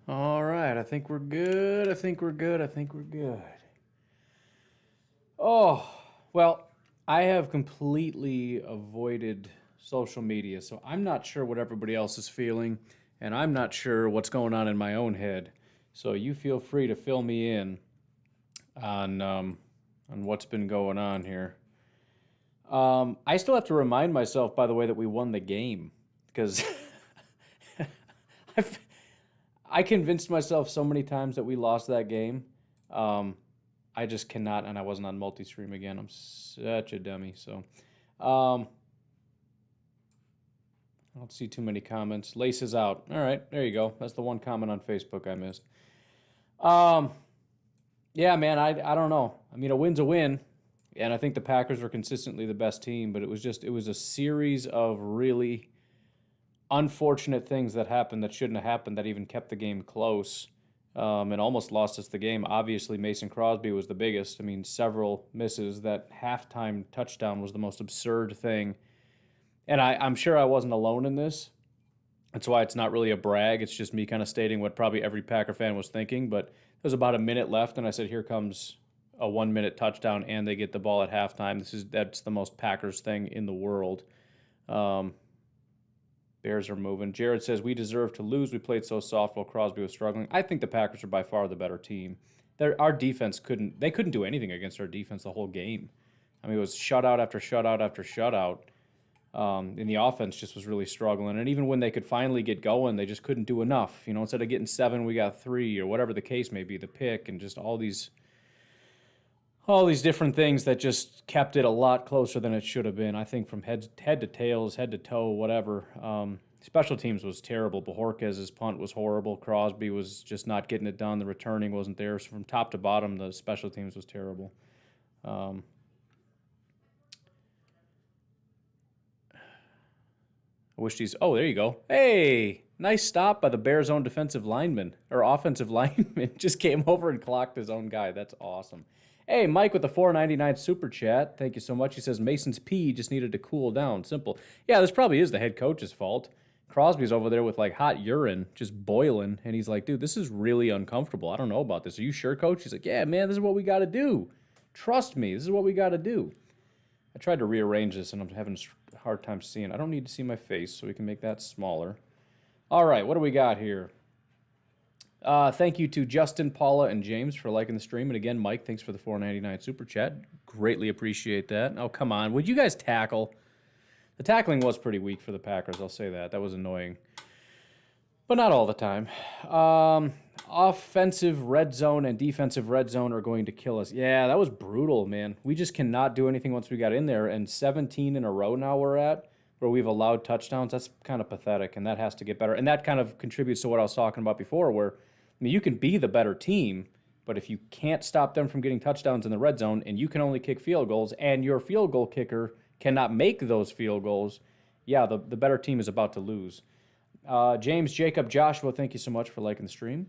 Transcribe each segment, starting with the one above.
All right, I think we're good. I think we're good. I think we're good. Oh, well, I have completely avoided social media, so I'm not sure what everybody else is feeling, and I'm not sure what's going on in my own head. So you feel free to fill me in on what's been going on here. I still have to remind myself, by the way, that we won the game because I've I convinced myself so many times that we lost that game. Um, I just cannot, and I wasn't on multi-stream again. I'm such a dummy. So, um, I don't see too many comments. Lace is out. All right, there you go. That's the one comment on Facebook I missed. Um, yeah, man, I don't know. I mean, a win's a win, and I think the Packers are consistently the best team. But it was a series of really unfortunate things that happened that shouldn't have happened that even kept the game close, and almost lost us the game. Obviously, Mason Crosby was the biggest. I mean, several misses. That halftime touchdown was the most absurd thing. And I'm sure I wasn't alone in this. That's why it's not really a brag. It's just me kind of stating what probably every Packer fan was thinking. But there was about a minute left, and I said, here comes a 1 minute touchdown, and they get the ball at halftime. That's the most Packers thing in the world. Um, Bears are moving. Jared says, we deserve to lose. We played so soft while Crosby was struggling. I think the Packers are by far the better team. Our defense couldn't do anything against our defense the whole game. I mean, it was shutout after shutout after shutout. And the offense just was really struggling. And even when they could finally get going, they just couldn't do enough. You know, instead of getting 7, we got 3, or whatever the case may be, the pick, and just all these different things that just kept it a lot closer than it should have been. I think from head to tails, head to toe, whatever. Special teams was terrible. Bajorquez's punt was horrible. Crosby was just not getting it done. The returning wasn't there. So from top to bottom, the special teams was terrible. I wish these. Oh, there you go. Hey, nice stop by the Bears' own defensive lineman or offensive lineman. Just came over and clocked his own guy. That's awesome. Hey, Mike with the $4.99 super chat. Thank you so much. He says Mason's pee just needed to cool down. Simple. Yeah, this probably is the head coach's fault. Crosby's over there with like hot urine just boiling, and he's like, dude, this is really uncomfortable. I don't know about this. Are you sure, coach? He's like, yeah, man, this is what we got to do. Trust me, this is what we got to do. I tried to rearrange this, and I'm having a hard time seeing. I don't need to see my face, so we can make that smaller. All right, what do we got here? Thank you to Justin, Paula, and James for liking the stream. And again, Mike, thanks for the $4.99 super chat. Greatly appreciate that. Oh, come on. Would you guys tackle? The tackling was pretty weak for the Packers, I'll say that. That was annoying. But not all the time. Offensive red zone and defensive red zone are going to kill us. Yeah, that was brutal, man. We just cannot do anything once we got in there. And 17 in a row now we're at, where we've allowed touchdowns. That's kind of pathetic, and that has to get better. And that kind of contributes to what I was talking about before, where I mean, you can be the better team, but if you can't stop them from getting touchdowns in the red zone and you can only kick field goals and your field goal kicker cannot make those field goals, yeah, the better team is about to lose. James, Jacob, Joshua, thank you so much for liking the stream.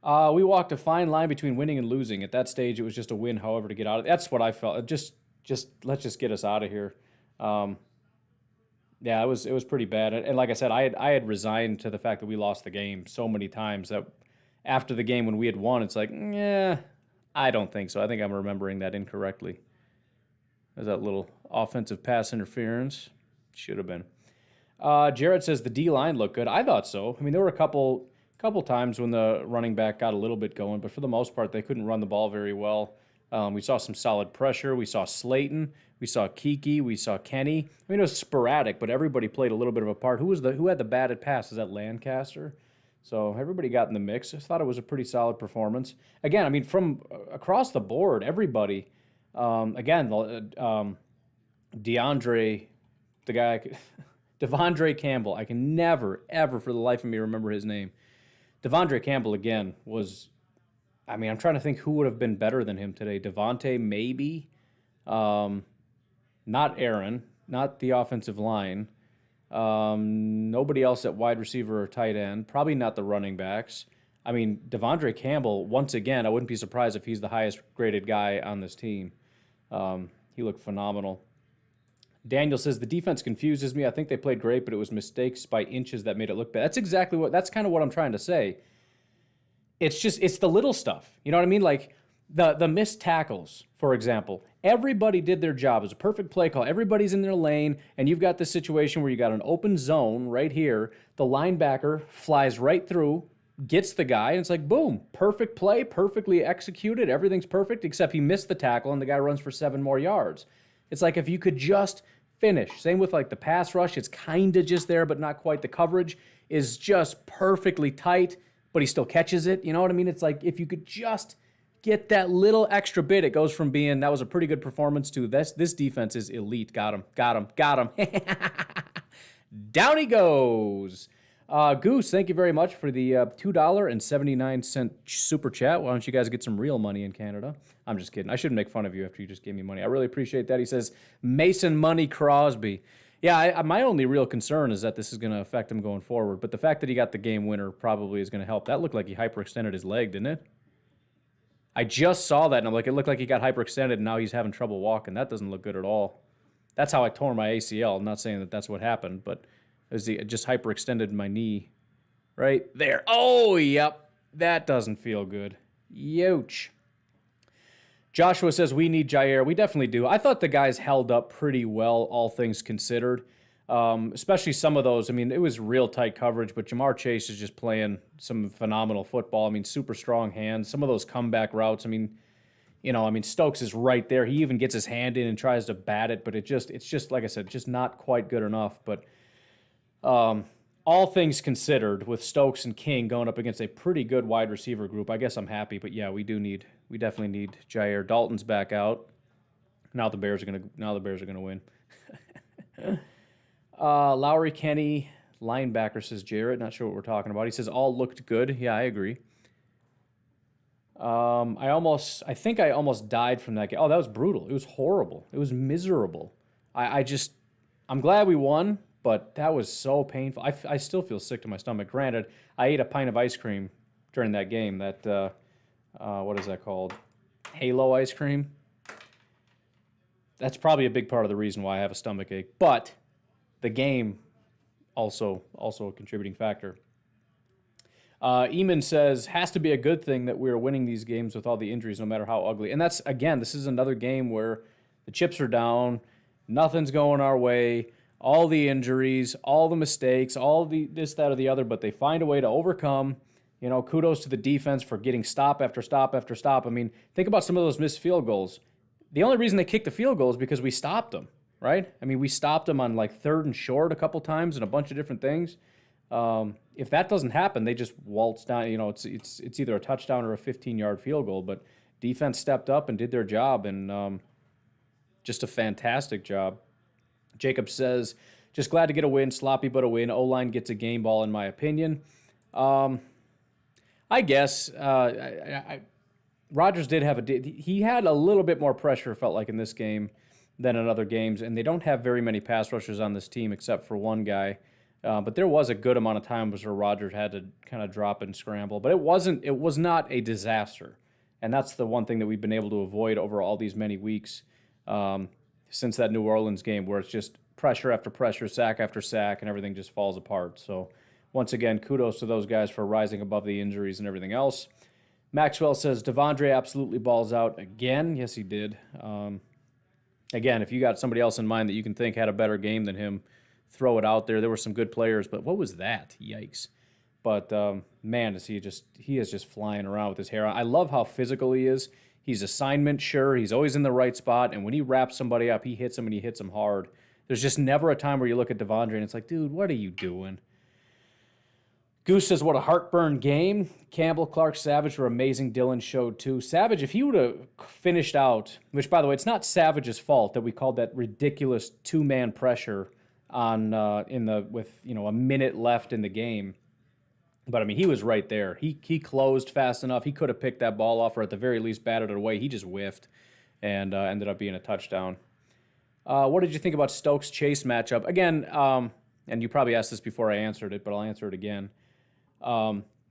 We walked a fine line between winning and losing. At that stage, it was just a win, however, to get out of it. That's what I felt. Just let's just get us out of here. Yeah, it was pretty bad. And like I said, I had resigned to the fact that we lost the game so many times that after the game when we had won, it's like, yeah, I don't think so. I think I'm remembering that incorrectly. There's that little offensive pass interference. Should have been. Jared says the D-line looked good. I thought so. I mean, there were a couple times when the running back got a little bit going, but for the most part, they couldn't run the ball very well. We saw some solid pressure. We saw Slayton. We saw Kiki. We saw Kenny. I mean, it was sporadic, but everybody played a little bit of a part. Who had the batted pass? Is that Lancaster? So everybody got in the mix. I thought it was a pretty solid performance. Again, I mean, from across the board, everybody. DeAndre, the guy, Devondre Campbell. I can never, ever for the life of me remember his name. Devondre Campbell, again, was... I mean, I'm trying to think who would have been better than him today. Devontae, maybe. Not Aaron. Not the offensive line. Nobody else at wide receiver or tight end. Probably not the running backs. I mean, Devondre Campbell, once again, I wouldn't be surprised if he's the highest graded guy on this team. He looked phenomenal. Daniel says, the defense confuses me. I think they played great, but it was mistakes by inches that made it look bad. That's kind of what I'm trying to say. It's the little stuff. You know what I mean? Like the missed tackles, for example. Everybody did their job. It was a perfect play call. Everybody's in their lane, and you've got this situation where you got an open zone right here. The linebacker flies right through, gets the guy, and it's like, boom, perfect play, perfectly executed. Everything's perfect, except he missed the tackle, and the guy runs for 7 more yards. It's like if you could just finish. Same with like the pass rush. It's kind of just there, but not quite. The coverage is just perfectly tight, but he still catches it. You know what I mean? It's like if you could just get that little extra bit, it goes from being, that was a pretty good performance to this defense is elite. Got him. Down he goes. Goose, thank you very much for the $2.79 super chat. Why don't you guys get some real money in Canada? I'm just kidding. I shouldn't make fun of you after you just gave me money. I really appreciate that. He says, Mason Money Crosby. Yeah, my only real concern is that this is going to affect him going forward, but the fact that he got the game winner probably is going to help. That looked like he hyperextended his leg, didn't it? I just saw that, and I'm like, it looked like he got hyperextended, and now he's having trouble walking. That doesn't look good at all. That's how I tore my ACL. I'm not saying that that's what happened, but it just hyperextended my knee right there. Oh, yep. That doesn't feel good. Youch. Joshua says, we need Jair. We definitely do. I thought the guys held up pretty well, all things considered. Especially some of those. I mean, it was real tight coverage, but Jamar Chase is just playing some phenomenal football. I mean, super strong hands. Some of those comeback routes, Stokes is right there. He even gets his hand in and tries to bat it, but it's just like I said, just not quite good enough. But all things considered, with Stokes and King going up against a pretty good wide receiver group, I guess I'm happy. But yeah, we definitely need Jair. Dalton's back out. Now the Bears are gonna win. Lowry Kenny, linebacker, says Jarrett. Not sure what we're talking about. He says all looked good. Yeah, I agree. I think I almost died from that game. Oh, that was brutal. It was horrible. It was miserable. I'm glad we won, but that was so painful. I still feel sick to my stomach. Granted, I ate a pint of ice cream during that game. That, what is that called? Halo ice cream. That's probably a big part of the reason why I have a stomach ache. But the game also a contributing factor. Eamon says, has to be a good thing that we're winning these games with all the injuries, no matter how ugly. And that's, again, this is another game where the chips are down, nothing's going our way, all the injuries, all the mistakes, all the this, that, or the other, but they find a way to overcome. You know, kudos to the defense for getting stop after stop after stop. I mean, think about some of those missed field goals. The only reason they kicked the field goal is because we stopped them, right? I mean, we stopped them on like 3rd and short a couple times and a bunch of different things. If that doesn't happen, they just waltz down. You know, it's either a touchdown or a 15-yard field goal. But defense stepped up and did their job, and just a fantastic job. Jacob says, just glad to get a win, sloppy but a win. O-line gets a game ball, in my opinion. I guess Rodgers did have he had a little bit more pressure, felt like, in this game than in other games, and they don't have very many pass rushers on this team except for one guy. But there was a good amount of times where Rodgers had to kind of drop and scramble. But it was not a disaster. And that's the one thing that we've been able to avoid over all these many weeks since that New Orleans game, where it's just pressure after pressure, sack after sack, and everything just falls apart. So once again, kudos to those guys for rising above the injuries and everything else. Maxwell says, Devondre absolutely balls out again. Yes, he did. Again, if you got somebody else in mind that you can think had a better game than him, throw it out there. There were some good players, but what was that? Yikes. But, man, he is just flying around with his hair on. I love how physical he is. He's assignment sure. He's always in the right spot, and when he wraps somebody up, he hits them, and he hits them hard. There's just never a time where you look at Devondre, and it's like, dude, what are you doing? Goose says, what a heartburn game. Campbell, Clark, Savage were amazing. Dillon showed too. Savage, if he would have finished out, which, by the way, it's not Savage's fault that we called that ridiculous two-man pressure on with a minute left in the game. But I mean, he was right there. He closed fast enough. He could have picked that ball off, or at the very least batted it away. He just whiffed and ended up being a touchdown. What did you think about Stokes Chase matchup? Again, and you probably asked this before I answered it, but I'll answer it again.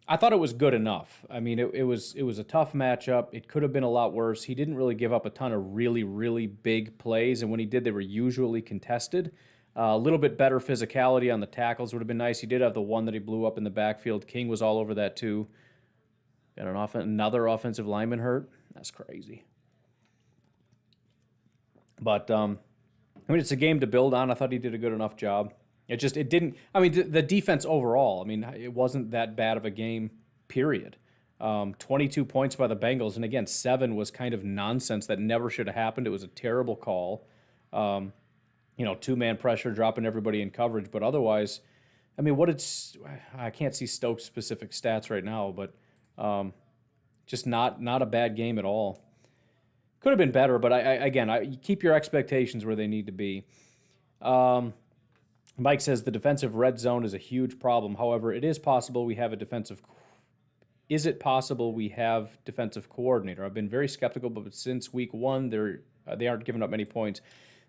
I thought it was good enough. I mean, it was a tough matchup. It could have been a lot worse. He didn't really give up a ton of really, really big plays, and when he did, they were usually contested. A little bit better physicality on the tackles would have been nice. He did have the one that he blew up in the backfield. King was all over that too. Got another offensive lineman hurt. That's crazy. But I mean, it's a game to build on. I thought he did a good enough job. It didn't. I mean, the defense overall. I mean, it wasn't that bad of a game. Period. 22 points by the Bengals, and again, 7 was kind of nonsense that never should have happened. It was a terrible call. 2-man pressure, dropping everybody in coverage, but otherwise, I mean, I can't see Stokes' specific stats right now, but just not a bad game at all. Could have been better, but I keep your expectations where they need to be. Mike says the defensive red zone is a huge problem. However, it is possible we have a defensive. Is it possible we have defensive coordinator? I've been very skeptical, but since week 1, they aren't giving up many points.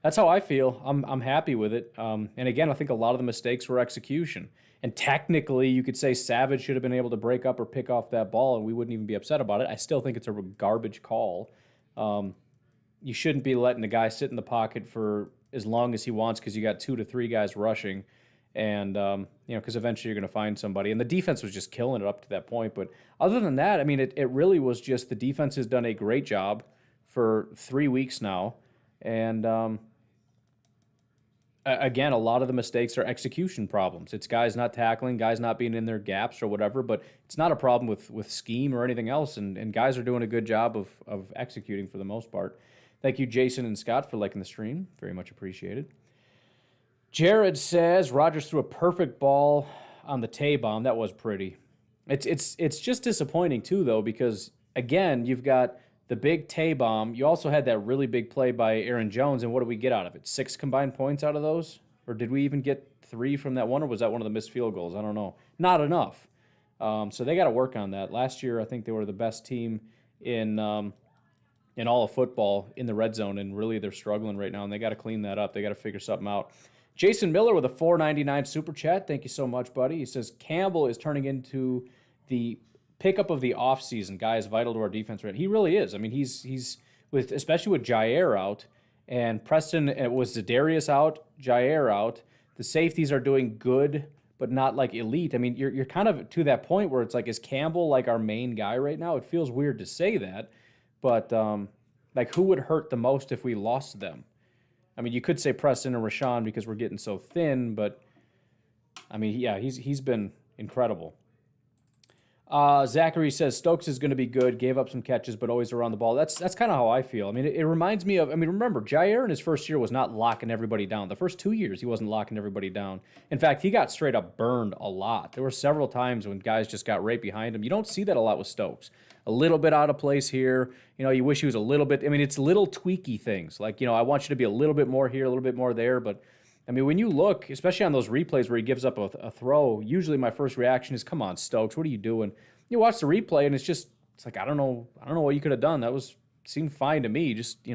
That's how I feel. I'm happy with it. And again, I think a lot of the mistakes were execution. And technically, you could say Savage should have been able to break up or pick off that ball, and we wouldn't even be upset about it. I still think it's a garbage call. You shouldn't be letting the guy sit in the pocket for as long as he wants because you got 2 to 3 guys rushing, and because eventually you're going to find somebody. And the defense was just killing it up to that point. But other than that, I mean, it really was just the defense has done a great job for 3 weeks now, and again, a lot of the mistakes are execution problems. It's guys not tackling, guys not being in their gaps or whatever, but it's not a problem with scheme or anything else, and guys are doing a good job of executing for the most part. Thank you, Jason and Scott, for liking the stream. Very much appreciated. Jared says, Rodgers threw a perfect ball on the Tay-bomb. That was pretty. It's just disappointing, too, though, because, again, you've got the big Tay-bomb. You also had that really big play by Aaron Jones, and what did we get out of it? 6 combined points out of those? Or did we even get 3 from that one, or was that one of the missed field goals? I don't know. Not enough. So they got to work on that. Last year, I think they were the best team in all of football in the red zone, and really they're struggling right now, and they got to clean that up. They got to figure something out. Jason Miller with a $4.99 super chat. Thank you so much, buddy. He says, Campbell is turning into the pickup of the offseason. Guy is vital to our defense, right? He really is. I mean, he's with, especially with Jair out, and Preston, it was Zadarius out, Jair out. The safeties are doing good, but not like elite. I mean, you're kind of to that point where it's like, is Campbell like our main guy right now? It feels weird to say that, but like who would hurt the most if we lost them? I mean, you could say Preston and Rashawn because we're getting so thin, but I mean, yeah, he's been incredible. Zachary says Stokes is going to be good, gave up some catches, but always around the ball. That's kind of how I feel. I mean, it reminds me of, I mean, remember, Jair in his first year was not locking everybody down. The first 2 years, he wasn't locking everybody down. In fact, he got straight up burned a lot. There were several times when guys just got right behind him. You don't see that a lot with Stokes. A little bit out of place here. You wish he was a little bit, I mean, it's little tweaky things. Like, I want you to be a little bit more here, a little bit more there, but I mean, when you look, especially on those replays where he gives up a throw, usually my first reaction is, come on, Stokes, what are you doing? You watch the replay, and it's like, I don't know what you could have done. Seemed fine to me. Just,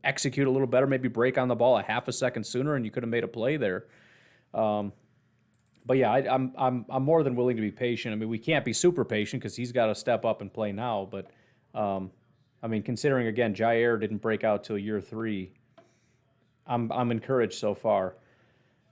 execute a little better, maybe break on the ball a half a second sooner, and you could have made a play there. But yeah, I'm more than willing to be patient. I mean, we can't be super patient because he's got to step up and play now. But I mean, considering again, Jair didn't break out till year 3, I'm encouraged so far.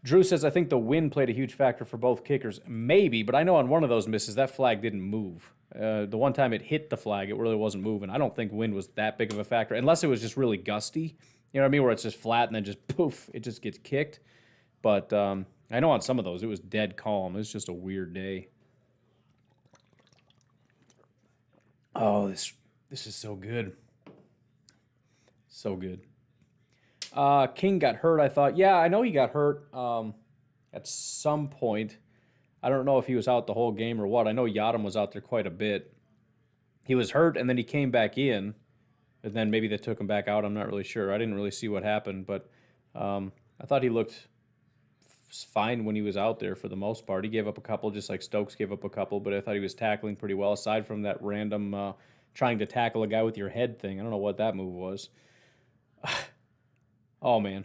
Drew says, I think the wind played a huge factor for both kickers. Maybe, but I know on one of those misses, that flag didn't move. The one time it hit the flag, it really wasn't moving. I don't think wind was that big of a factor, unless it was just really gusty. You know what I mean? Where it's just flat and then just poof, it just gets kicked. But I know on some of those, it was dead calm. It was just a weird day. Oh, this is so good. So good. King got hurt, I thought. Yeah, I know he got hurt at some point. I don't know if he was out the whole game or what. I know Yadam was out there quite a bit. He was hurt, and then he came back in, and then maybe they took him back out. I'm not really sure. I didn't really see what happened, but I thought he looked fine when he was out there for the most part. He gave up a couple, just like Stokes gave up a couple, but I thought he was tackling pretty well, aside from that random trying to tackle a guy with your head thing. I don't know what that move was. Oh, man.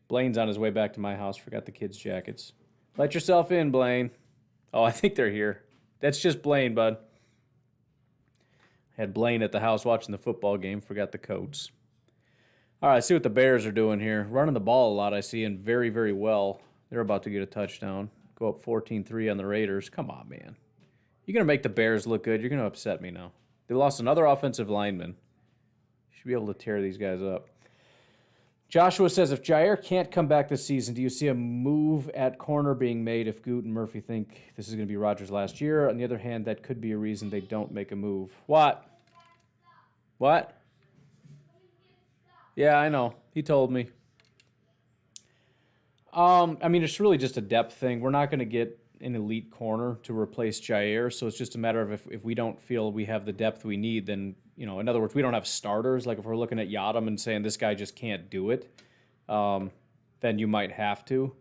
Blaine's on his way back to my house. Forgot the kids' jackets. Let yourself in, Blaine. Oh, I think they're here. That's just Blaine, bud. Had Blaine at the house watching the football game. Forgot the coats. All right, see what the Bears are doing here. Running the ball a lot, I see, and very, very well. They're about to get a touchdown. Go up 14-3 on the Raiders. Come on, man. You're going to make the Bears look good. You're going to upset me now. They lost another offensive lineman. Should be able to tear these guys up. Joshua says, if Jair can't come back this season, do you see a move at corner being made if Goot and Murphy think this is going to be Rodgers' last year? On the other hand, that could be a reason they don't make a move. What? Yeah, I know. He told me. I mean, it's really just a depth thing. We're not going to get an elite corner to replace Jair, so it's just a matter of if we don't feel we have the depth we need, then, in other words, we don't have starters. Like if we're looking at Yadam and saying this guy just can't do it, then you might have to.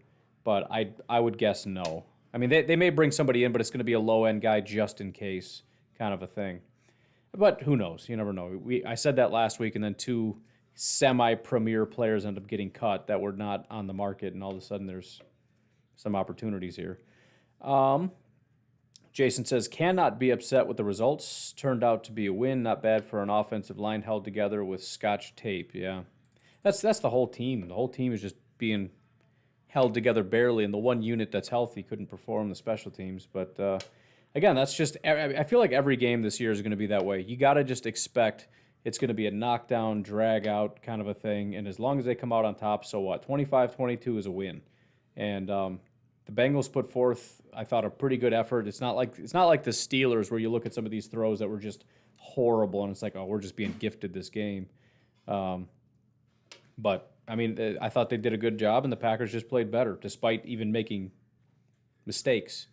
But I would guess no. I mean, they may bring somebody in, but it's going to be a low-end guy just in case kind of a thing. But who knows? You never know. I said that last week, and then two semi-premier players end up getting cut that were not on the market, and all of a sudden there's some opportunities here. Jason says, cannot be upset with the results. Turned out to be a win. Not bad for an offensive line held together with scotch tape. Yeah. That's the whole team. The whole team is just being held together barely, and the one unit that's healthy couldn't perform the special teams. But, again, that's just – I feel like every game this year is going to be that way. You got to just expect it's going to be a knockdown, drag-out kind of a thing, and as long as they come out on top, so what? 25-22 is a win. And the Bengals put forth, I thought, a pretty good effort. It's not like the Steelers where you look at some of these throws that were just horrible, and it's like, oh, we're just being gifted this game. But, I mean, I thought they did a good job, and the Packers just played better, despite even making mistakes.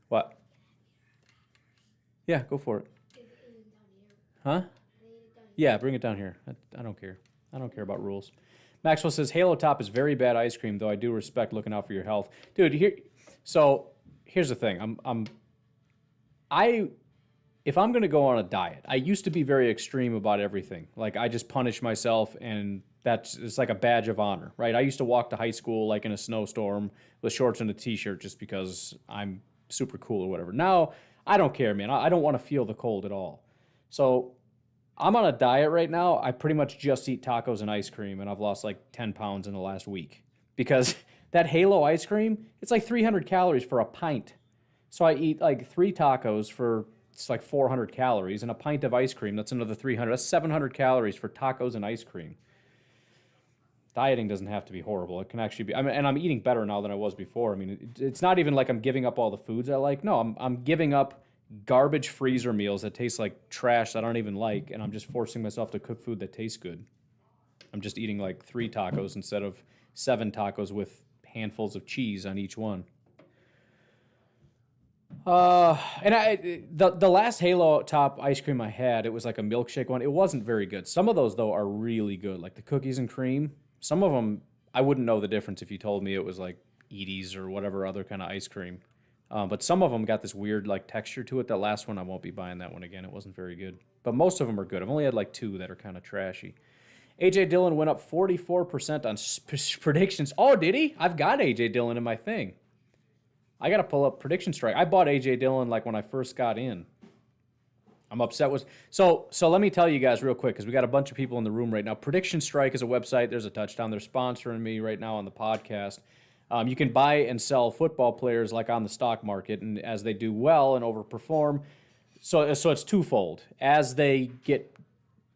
What? Yeah, go for it. Huh? Yeah, bring it down here. I don't care. I don't care about rules. Maxwell says, Halo Top is very bad ice cream, though I do respect looking out for your health. Dude, here's the thing. If I'm going to go on a diet, I used to be very extreme about everything. Like, I just punish myself, and it's like a badge of honor, right? I used to walk to high school, like, in a snowstorm with shorts and a T-shirt just because I'm super cool or whatever. Now, I don't care, man. I don't want to feel the cold at all. So I'm on a diet right now. I pretty much just eat tacos and ice cream, and I've lost like 10 pounds in the last week. Because that Halo ice cream, it's like 300 calories for a pint. So I eat like 3 tacos for, it's like 400 calories, and a pint of ice cream, that's another 300. That's 700 calories for tacos and ice cream. Dieting doesn't have to be horrible. It can actually be, and I'm eating better now than I was before. I mean, it's not even like I'm giving up all the foods I like. No, I'm giving up garbage freezer meals that taste like trash that I don't even like, and I'm just forcing myself to cook food that tastes good. I'm just eating like 3 tacos instead of 7 tacos with handfuls of cheese on each one. And the last Halo Top ice cream I had, it was like a milkshake one. It wasn't very good. Some of those, though, are really good, like the cookies and cream. Some of them, I wouldn't know the difference if you told me it was like Edie's or whatever other kind of ice cream. But some of them got this weird like texture to it. That last one, I won't be buying that one again. It wasn't very good. But most of them are good. I've only had like 2 that are kind of trashy. A.J. Dillon went up 44% on predictions. Oh, did he? I've got A.J. Dillon in my thing. I got to pull up Prediction Strike. I bought A.J. Dillon like when I first got in. I'm upset with... So let me tell you guys real quick, because we got a bunch of people in the room right now. Prediction Strike is a website. There's a touchdown. They're sponsoring me right now on the podcast. You can buy and sell football players like on the stock market, and as they do well and overperform, so it's twofold. As they get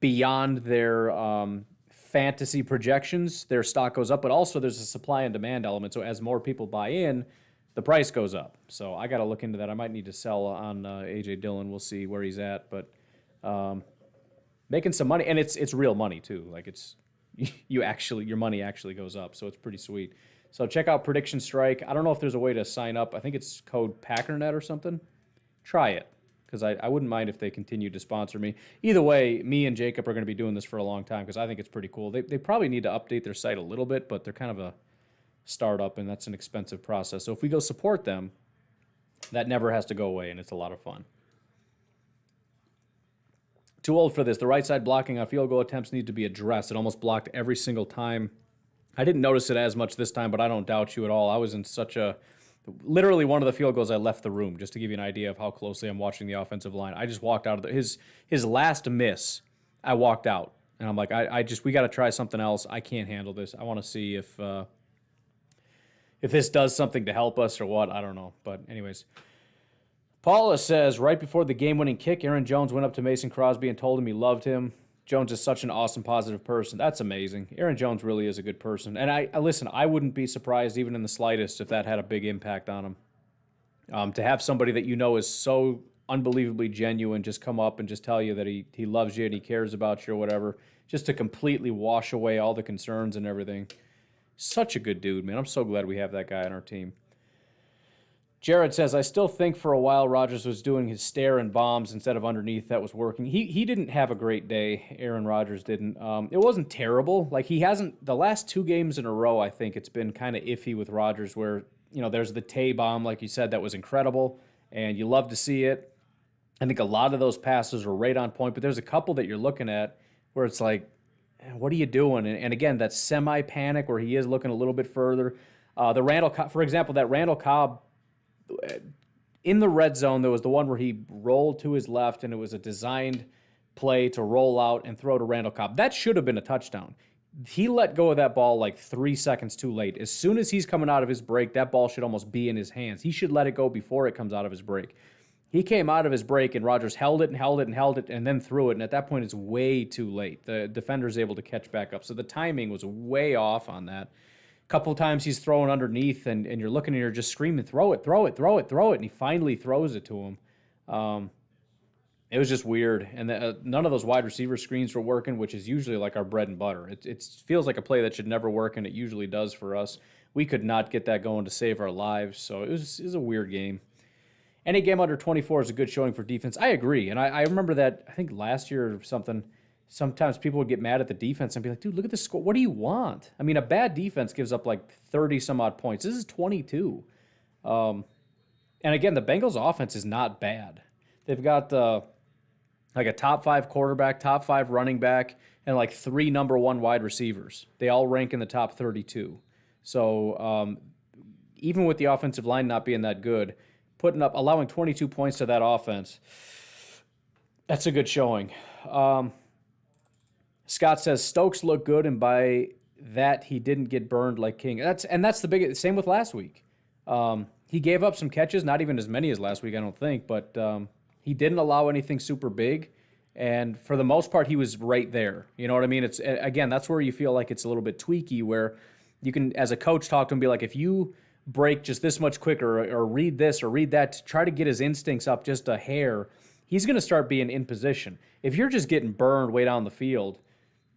beyond their fantasy projections, their stock goes up, but also there's a supply and demand element. So as more people buy in, the price goes up. So I got to look into that. I might need to sell on A.J. Dillon. We'll see where he's at, but making some money, and it's real money too. Like it's your money actually goes up, so it's pretty sweet. So check out Prediction Strike. I don't know if there's a way to sign up. I think it's code PACKERNET or something. Try it, because I wouldn't mind if they continue to sponsor me. Either way, me and Jacob are going to be doing this for a long time because I think it's pretty cool. They probably need to update their site a little bit, but they're kind of a startup, and that's an expensive process. So if we go support them, that never has to go away, and it's a lot of fun. Too old for this. The right side blocking on field goal attempts need to be addressed. It almost blocked every single time. I didn't notice it as much this time, but I don't doubt you at all. I was in such a Literally one of the field goals, I left the room, just to give you an idea of how closely I'm watching the offensive line. I just walked out of his last miss. I walked out, and I'm like, we got to try something else. I can't handle this. I want to see if this does something to help us or what. I don't know. But anyways, Paula says, right before the game-winning kick, Aaron Jones went up to Mason Crosby and told him he loved him. Jones is such an awesome, positive person. That's amazing. Aaron Jones really is a good person. And I listen, I wouldn't be surprised even in the slightest if that had a big impact on him. To have somebody that you know is so unbelievably genuine just come up and just tell you that he loves you and he cares about you or whatever, just to completely wash away all the concerns and everything. Such a good dude, man. I'm so glad we have that guy on our team. Jared says, I still think for a while Rodgers was doing his stare and bombs instead of underneath. That was working. He didn't have a great day. Aaron Rodgers didn't. It wasn't terrible. Like, he hasn't, the last 2 games in a row, I think it's been kind of iffy with Rodgers where, there's the Tay bomb, like you said, that was incredible, and you love to see it. I think a lot of those passes were right on point, but there's a couple that you're looking at where it's like, what are you doing? And again, that semi-panic where he is looking a little bit further. The Randall Cobb, for example, that Randall Cobb, in the red zone, there was the one where he rolled to his left, and it was a designed play to roll out and throw to Randall Cobb. That should have been a touchdown. He let go of that ball like 3 seconds too late. As soon as he's coming out of his break, that ball should almost be in his hands. He should let it go before it comes out of his break. He came out of his break, and Rodgers held it and held it and held it and then threw it, and at that point, it's way too late. The defender's able to catch back up. So the timing was way off on that. Couple of times he's throwing underneath, and you're looking and you're just screaming, throw it, throw it, throw it, throw it, and he finally throws it to him. It was just weird, and none of those wide receiver screens were working, which is usually like our bread and butter. It feels like a play that should never work, and it usually does for us. We could not get that going to save our lives, so it was a weird game. Any game under 24 is a good showing for defense. I agree, and I remember that, I think last year or something, sometimes people would get mad at the defense and be like, dude, look at this score. What do you want? I mean, a bad defense gives up like 30-some-odd points. This is 22. And again, the Bengals' offense is not bad. They've got like a top 5 quarterback, top 5 running back, and like 3 number 1 wide receivers. They all rank in the top 32. So even with the offensive line not being that good, allowing 22 points to that offense, that's a good showing. Scott says Stokes looked good, and by that he didn't get burned like King. That's the biggest. Same with last week. He gave up some catches, not even as many as last week, I don't think, but he didn't allow anything super big, and for the most part, he was right there. You know what I mean? It's again, that's where you feel like it's a little bit tweaky, where you can, as a coach, talk to him, be like, if you break just this much quicker, or read this or read that, to try to get his instincts up just a hair, he's going to start being in position. If you're just getting burned way down the field,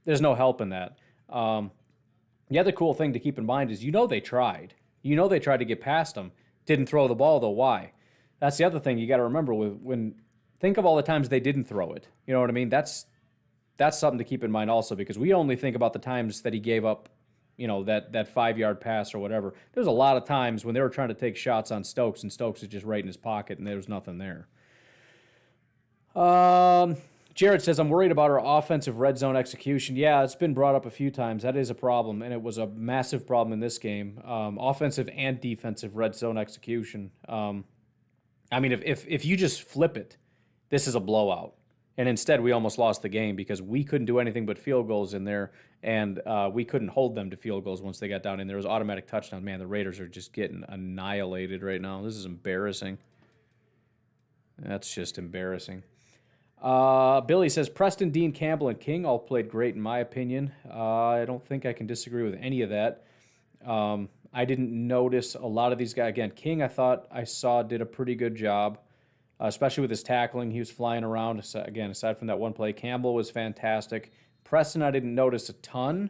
there's no help in that. The other cool thing to keep in mind is they tried. They tried to get past him. Didn't throw the ball, though. Why? That's the other thing you got to remember. Think of all the times they didn't throw it. You know what I mean? That's something to keep in mind also, because we only think about the times that he gave up, that 5-yard pass or whatever. There's a lot of times when they were trying to take shots on Stokes, and Stokes is just right in his pocket, and there was nothing there. Jared says, I'm worried about our offensive red zone execution. Yeah, it's been brought up a few times. That is a problem, and it was a massive problem in this game. Offensive and defensive red zone execution. I mean, if you just flip it, this is a blowout. And instead, we almost lost the game because we couldn't do anything but field goals in there, and we couldn't hold them to field goals once they got down in there. It was automatic touchdown. Man, the Raiders are just getting annihilated right now. This is embarrassing. That's just embarrassing. Billy says, Preston, Dean, Campbell, and King all played great in my opinion. I don't think I can disagree with any of that. I didn't notice a lot of these guys. Again, King, I thought I saw did a pretty good job, especially with his tackling. He was flying around. Again, aside from that one play, Campbell was fantastic. Preston, I didn't notice a ton.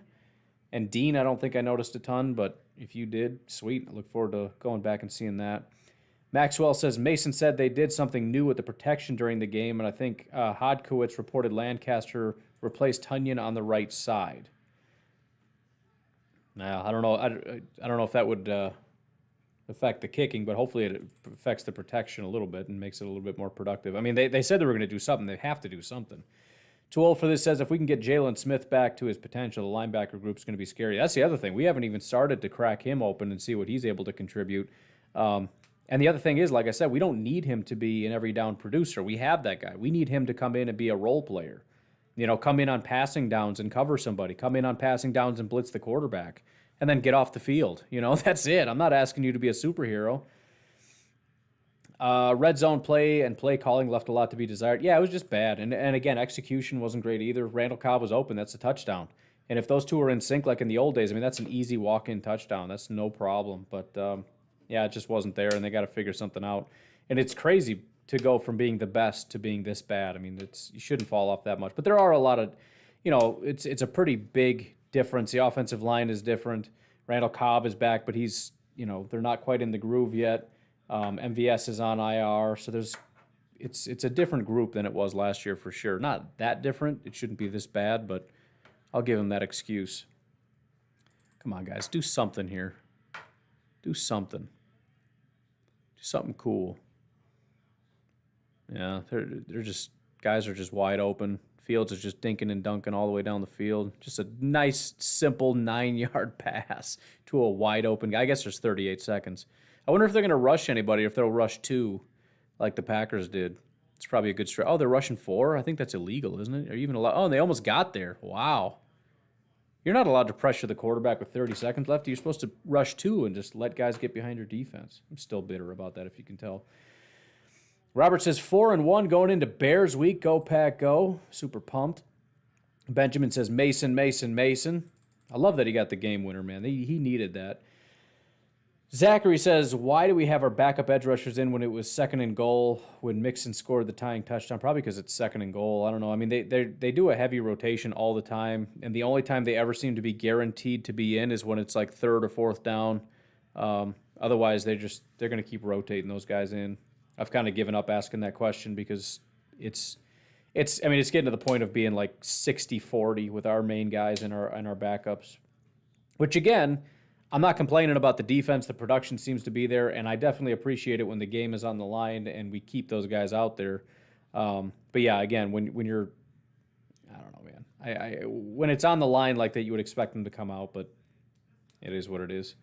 And Dean, I don't think I noticed a ton, but if you did, sweet. I look forward to going back and seeing that. Maxwell says, Mason said they did something new with the protection during the game, and I think Hodkowitz reported Lancaster replaced Tunyon on the right side. Now, I don't know. I don't know if that would affect the kicking, but hopefully it affects the protection a little bit and makes it a little bit more productive. I mean, they said they were going to do something. They have to do something. Too Old for This says, if we can get Jalen Smith back to his potential, the linebacker group's going to be scary. That's the other thing. We haven't even started to crack him open and see what he's able to contribute. And the other thing is, like I said, we don't need him to be an every down producer. We have that guy. We need him to come in and be a role player. Come in on passing downs and cover somebody. Come in on passing downs and blitz the quarterback. And then get off the field. That's it. I'm not asking you to be a superhero. Red zone play and play calling left a lot to be desired. Yeah, it was just bad. And again, execution wasn't great either. Randall Cobb was open. That's a touchdown. And if those two are in sync like in the old days, that's an easy walk-in touchdown. That's no problem. But, yeah, it just wasn't there, and they got to figure something out. And it's crazy to go from being the best to being this bad. you shouldn't fall off that much. But there are a lot of, it's a pretty big difference. The offensive line is different. Randall Cobb is back, but he's, they're not quite in the groove yet. MVS is on IR, so it's a different group than it was last year for sure. Not that different. It shouldn't be this bad, but I'll give him that excuse. Come on, guys, do something here. Do something. Do something cool. Yeah, they're just guys are just wide open. Fields is just dinking and dunking all the way down the field. Just a nice, simple 9-yard pass to a wide open guy. I guess there's 38 seconds. I wonder if they're going to rush anybody, if they'll rush 2 like the Packers did. It's probably a good stretch. Oh, they're rushing 4? I think that's illegal, isn't it? Are you even allowed? Oh, they almost got there. Wow. You're not allowed to pressure the quarterback with 30 seconds left. You're supposed to rush 2 and just let guys get behind your defense. I'm still bitter about that, if you can tell. Robert says 4-1 going into Bears week. Go, Pack, go. Super pumped. Benjamin says Mason, Mason, Mason. I love that he got the game winner, man. He needed that. Zachary says, why do we have our backup edge rushers in when it was 2nd and goal when Mixon scored the tying touchdown? Probably because it's 2nd and goal. I don't know. They do a heavy rotation all the time, and the only time they ever seem to be guaranteed to be in is when it's like 3rd or 4th down. Otherwise, they're going to keep rotating those guys in. I've kind of given up asking that question because it's getting to the point of being like 60-40 with our main guys and our backups, which again, I'm not complaining about the defense. The production seems to be there, and I definitely appreciate it when the game is on the line and we keep those guys out there. But yeah, again, when you're, I don't know, man. When it's on the line like that, you would expect them to come out, but it is what it is.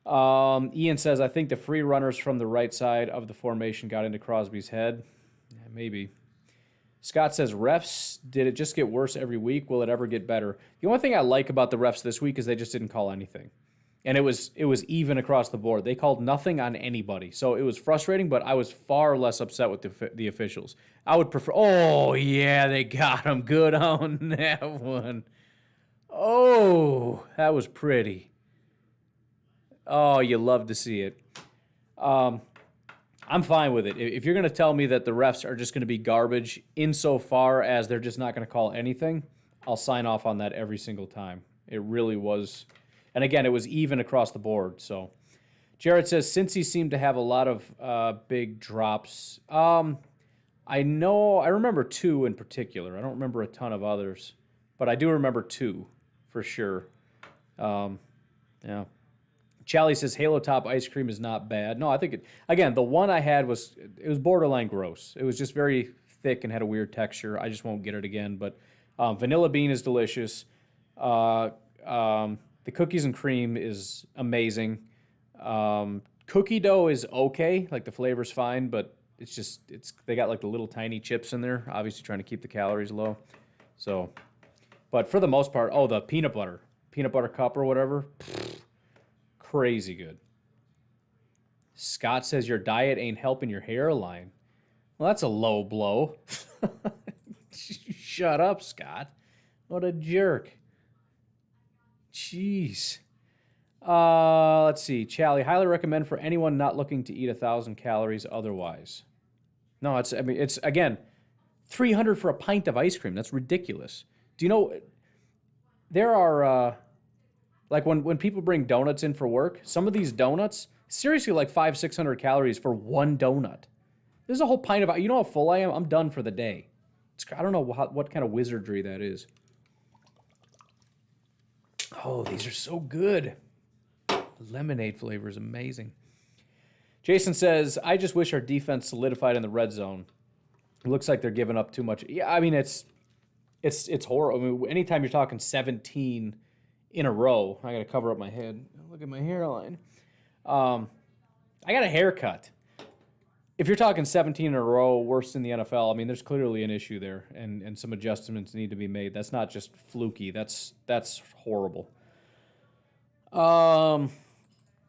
Ian says, I think the free runners from the right side of the formation got into Crosby's head. Yeah, maybe. Scott says, refs, did it just get worse every week? Will it ever get better? The only thing I like about the refs this week is they just didn't call anything. And it was even across the board. They called nothing on anybody. So it was frustrating, but I was far less upset with the officials. I would prefer, oh, yeah, they got him good on that one. Oh, that was pretty. Oh, you love to see it. I'm fine with it. If you're going to tell me that the refs are just going to be garbage insofar as they're just not going to call anything, I'll sign off on that every single time. It really was. And again, it was even across the board. So Jared says, since he seemed to have a lot of big drops, I remember 2 in particular. I don't remember a ton of others, but I do remember 2 for sure. Yeah. Charlie says Halo Top ice cream is not bad. No, I think the one I had was borderline gross. It was just very thick and had a weird texture. I just won't get it again. But vanilla bean is delicious. The cookies and cream is amazing. Cookie dough is okay. Like the flavor's fine, but they got like the little tiny chips in there. Obviously trying to keep the calories low. So, but for the most part, the peanut butter cup or whatever. Crazy good. Scott says your diet ain't helping your hairline. Well, that's a low blow. Shut up, Scott. What a jerk. Jeez. Let's see. Charlie, highly recommend for anyone not looking to eat 1,000 calories otherwise. No, it's again, 300 for a pint of ice cream. That's ridiculous. Do you know, there are, like when people bring donuts in for work, some of these donuts, seriously like 500-600 calories for one donut. There's a whole pint of, you know how full I am? I'm done for the day. I don't know what kind of wizardry that is. Oh, these are so good. Lemonade flavor is amazing. Jason says, I just wish our defense solidified in the red zone. It looks like they're giving up too much. Yeah, I mean, it's horrible. I mean, anytime you're talking 17 in a row, I got to cover up my head. Look at my hairline. I got a haircut. If you're talking 17 in a row, worse than the NFL, I mean, there's clearly an issue there, and some adjustments need to be made. That's not just fluky. That's horrible.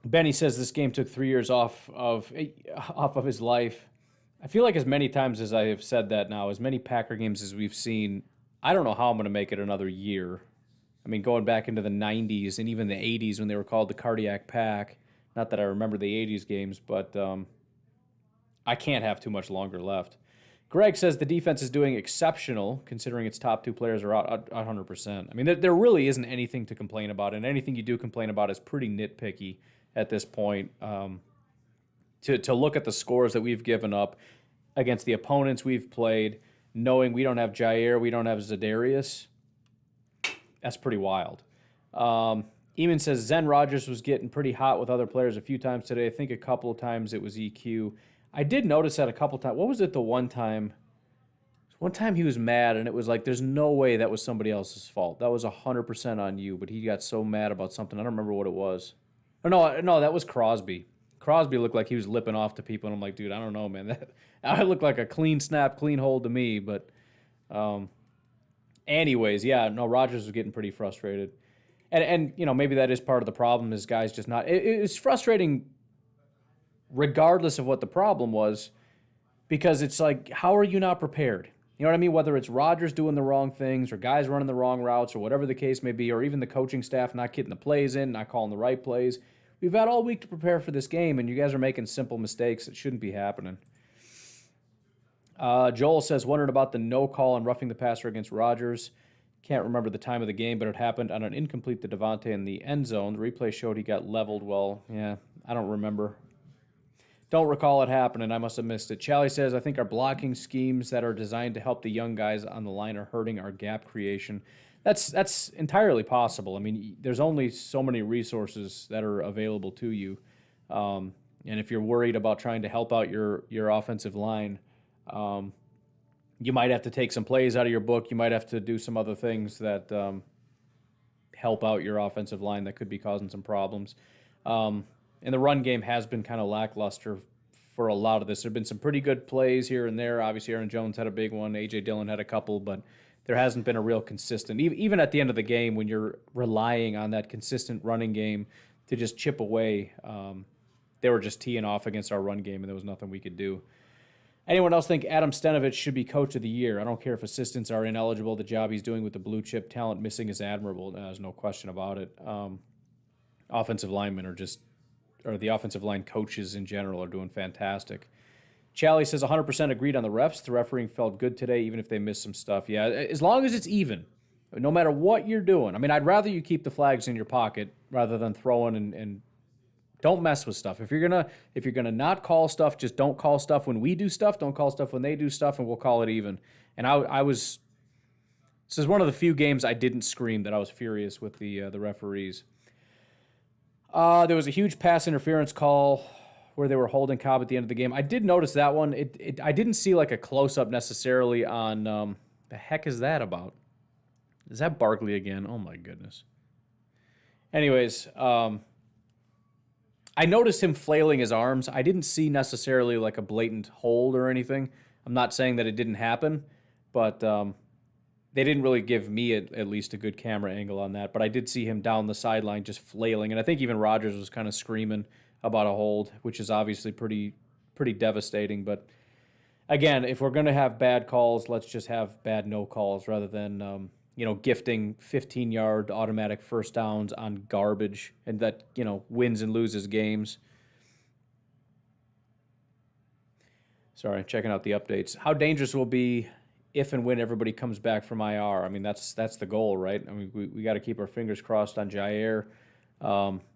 Benny says this game took 3 years off of his life. I feel like as many times as I have said that now, as many Packer games as we've seen, I don't know how I'm going to make it another year. I mean, going back into the 90s and even the 80s when they were called the Cardiac Pack. Not that I remember the 80s games, but I can't have too much longer left. Greg says the defense is doing exceptional considering its top 2 players are out 100%. I mean, there really isn't anything to complain about, and anything you do complain about is pretty nitpicky at this point. To look at the scores that we've given up against the opponents we've played, knowing we don't have Jair, we don't have Zadarius, that's pretty wild. Eamon says Zen Rodgers was getting pretty hot with other players a few times today. I think a couple of times it was EQ. I did notice that a couple of times. What was it the one time? One time he was mad, and it was like, there's no way that was somebody else's fault. That was 100% on you, but he got so mad about something. I don't remember what it was. Oh, no, that was Crosby. Crosby looked like he was lipping off to people, and I'm like, dude, I don't know, man. That looked like a clean snap, clean hold to me, but anyways, yeah, no, Rodgers was getting pretty frustrated. And you know, maybe that is part of the problem is guys just not... It's frustrating regardless of what the problem was, because it's like, how are you not prepared? You know what I mean? Whether it's Rodgers doing the wrong things or guys running the wrong routes or whatever the case may be, or even the coaching staff not getting the plays in, not calling the right plays. We've had all week to prepare for this game, and you guys are making simple mistakes that shouldn't be happening. Joel says, wondering about the no call on roughing the passer against Rodgers. Can't remember the time of the game, but it happened on an incomplete to Devontae in the end zone. The replay showed he got leveled. Well, yeah, I don't remember. Don't recall it happening. I must have missed it. Charlie says, I think our blocking schemes that are designed to help the young guys on the line are hurting our gap creation. That's entirely possible. I mean, there's only so many resources that are available to you. And if you're worried about trying to help out your offensive line, you might have to take some plays out of your book. You might have to do some other things that help out your offensive line that could be causing some problems. And the run game has been kind of lackluster for a lot of this. There have been some pretty good plays here and there. Obviously, Aaron Jones had a big one. A.J. Dillon had a couple, but there hasn't been a real consistent. Even at the end of the game, when you're relying on that consistent running game to just chip away, they were just teeing off against our run game, and there was nothing we could do. Anyone else think Adam Stenovich should be coach of the year? I don't care if assistants are ineligible. The job he's doing with the blue chip talent missing is admirable. There's no question about it. Offensive linemen are just... or the offensive line coaches in general are doing fantastic. Chally says 100% agreed on the refs. The refereeing felt good today, even if they missed some stuff. Yeah, as long as it's even, no matter what you're doing. I mean, I'd rather you keep the flags in your pocket rather than throwing and don't mess with stuff. If you're gonna not call stuff, just don't call stuff when we do stuff. Don't call stuff when they do stuff, and we'll call it even. And this is one of the few games I didn't scream that I was furious with the referees. There was a huge pass interference call where they were holding Cobb at the end of the game. I did notice that one. I didn't see like a close-up necessarily on the heck is that about? Is that Barkley again? Oh, my goodness. Anyways, I noticed him flailing his arms. I didn't see necessarily like a blatant hold or anything. I'm not saying that it didn't happen, but they didn't really give me at least a good camera angle on that. But I did see him down the sideline just flailing. And I think even Rodgers was kind of screaming about a hold, which is obviously pretty devastating. But again, if we're going to have bad calls, let's just have bad no calls rather than gifting 15-yard automatic first downs on garbage and that, wins and loses games. Sorry, checking out the updates. How dangerous will it be if and when everybody comes back from IR? I mean, that's the goal, right? I mean, we got to keep our fingers crossed on Jair.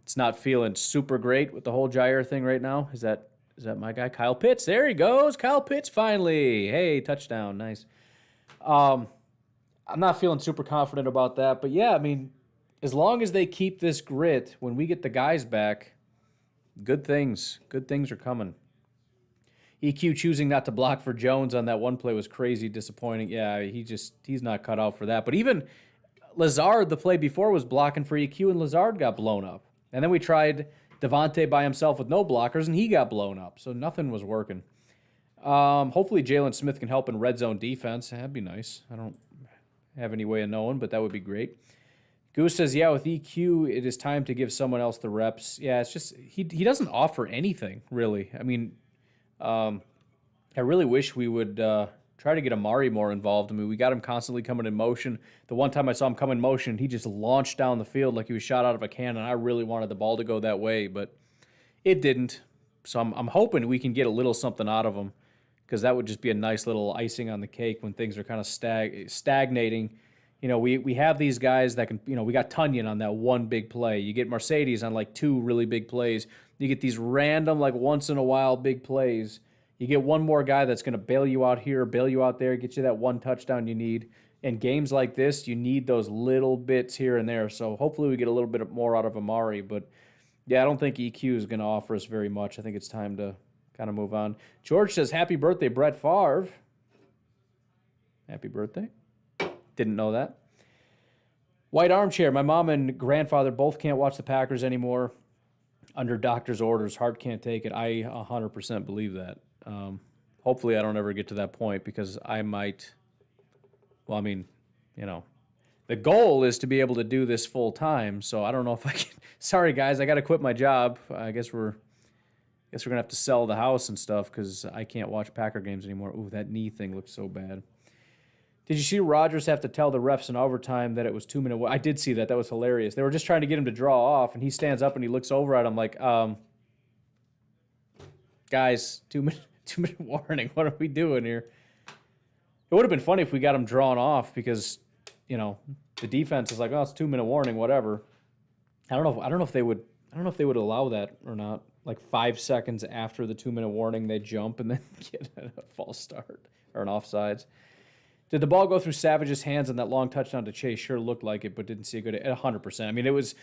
It's not feeling super great with the whole Jair thing right now. Is that my guy? Kyle Pitts. There he goes. Kyle Pitts finally. Hey, touchdown. Nice. I'm not feeling super confident about that. But, yeah, I mean, as long as they keep this grit, when we get the guys back, good things are coming. EQ choosing not to block for Jones on that one play was crazy disappointing. Yeah, he's not cut out for that. But even Lazard, the play before, was blocking for EQ, and Lazard got blown up. And then we tried Devontae by himself with no blockers, and he got blown up. So nothing was working. Hopefully Jalen Smith can help in red zone defense. That'd be nice. I don't have any way of knowing, but that would be great. Goose says, yeah, with EQ, it is time to give someone else the reps. Yeah, it's just he doesn't offer anything, really. I mean, I really wish we would try to get Amari more involved. I mean, we got him constantly coming in motion. The one time I saw him come in motion, he just launched down the field like he was shot out of a cannon. I really wanted the ball to go that way, but it didn't. So I'm hoping we can get a little something out of him, because that would just be a nice little icing on the cake when things are kind of stagnating. You know, we have these guys that can, you know, we got Tunyon on that one big play. You get Mercedes on like 2 really big plays. You get these random, like once in a while big plays. You get one more guy that's going to bail you out here, bail you out there, get you that one touchdown you need. In games like this, you need those little bits here and there. So hopefully we get a little bit more out of Amari. But yeah, I don't think EQ is going to offer us very much. I think it's time to kind of move on. George says, happy birthday, Brett Favre. Happy birthday. Didn't know that. White Armchair. My mom and grandfather both can't watch the Packers anymore under doctor's orders. Heart can't take it. I 100% believe that. Hopefully I don't ever get to that point, because I might, well, I mean, you know, the goal is to be able to do this full time. So I don't know if I can. Sorry, guys, I got to quit my job. I guess we're going to have to sell the house and stuff, because I can't watch Packer games anymore. Ooh, that knee thing looks so bad. Did you see Rodgers have to tell the refs in overtime that it was 2-minute? I did see that. That was hilarious. They were just trying to get him to draw off, and he stands up and he looks over at him like, guys, 2-minute warning. What are we doing here? It would have been funny if we got him drawn off, because, you know, the defense is like, oh, it's 2-minute warning, whatever. I don't know if they would allow that or not. Like 5 seconds after the 2-minute warning, they jump and then get a false start or an offsides. Did the ball go through Savage's hands on that long touchdown to Chase? Sure looked like it, but didn't see a good at 100%. I mean, it was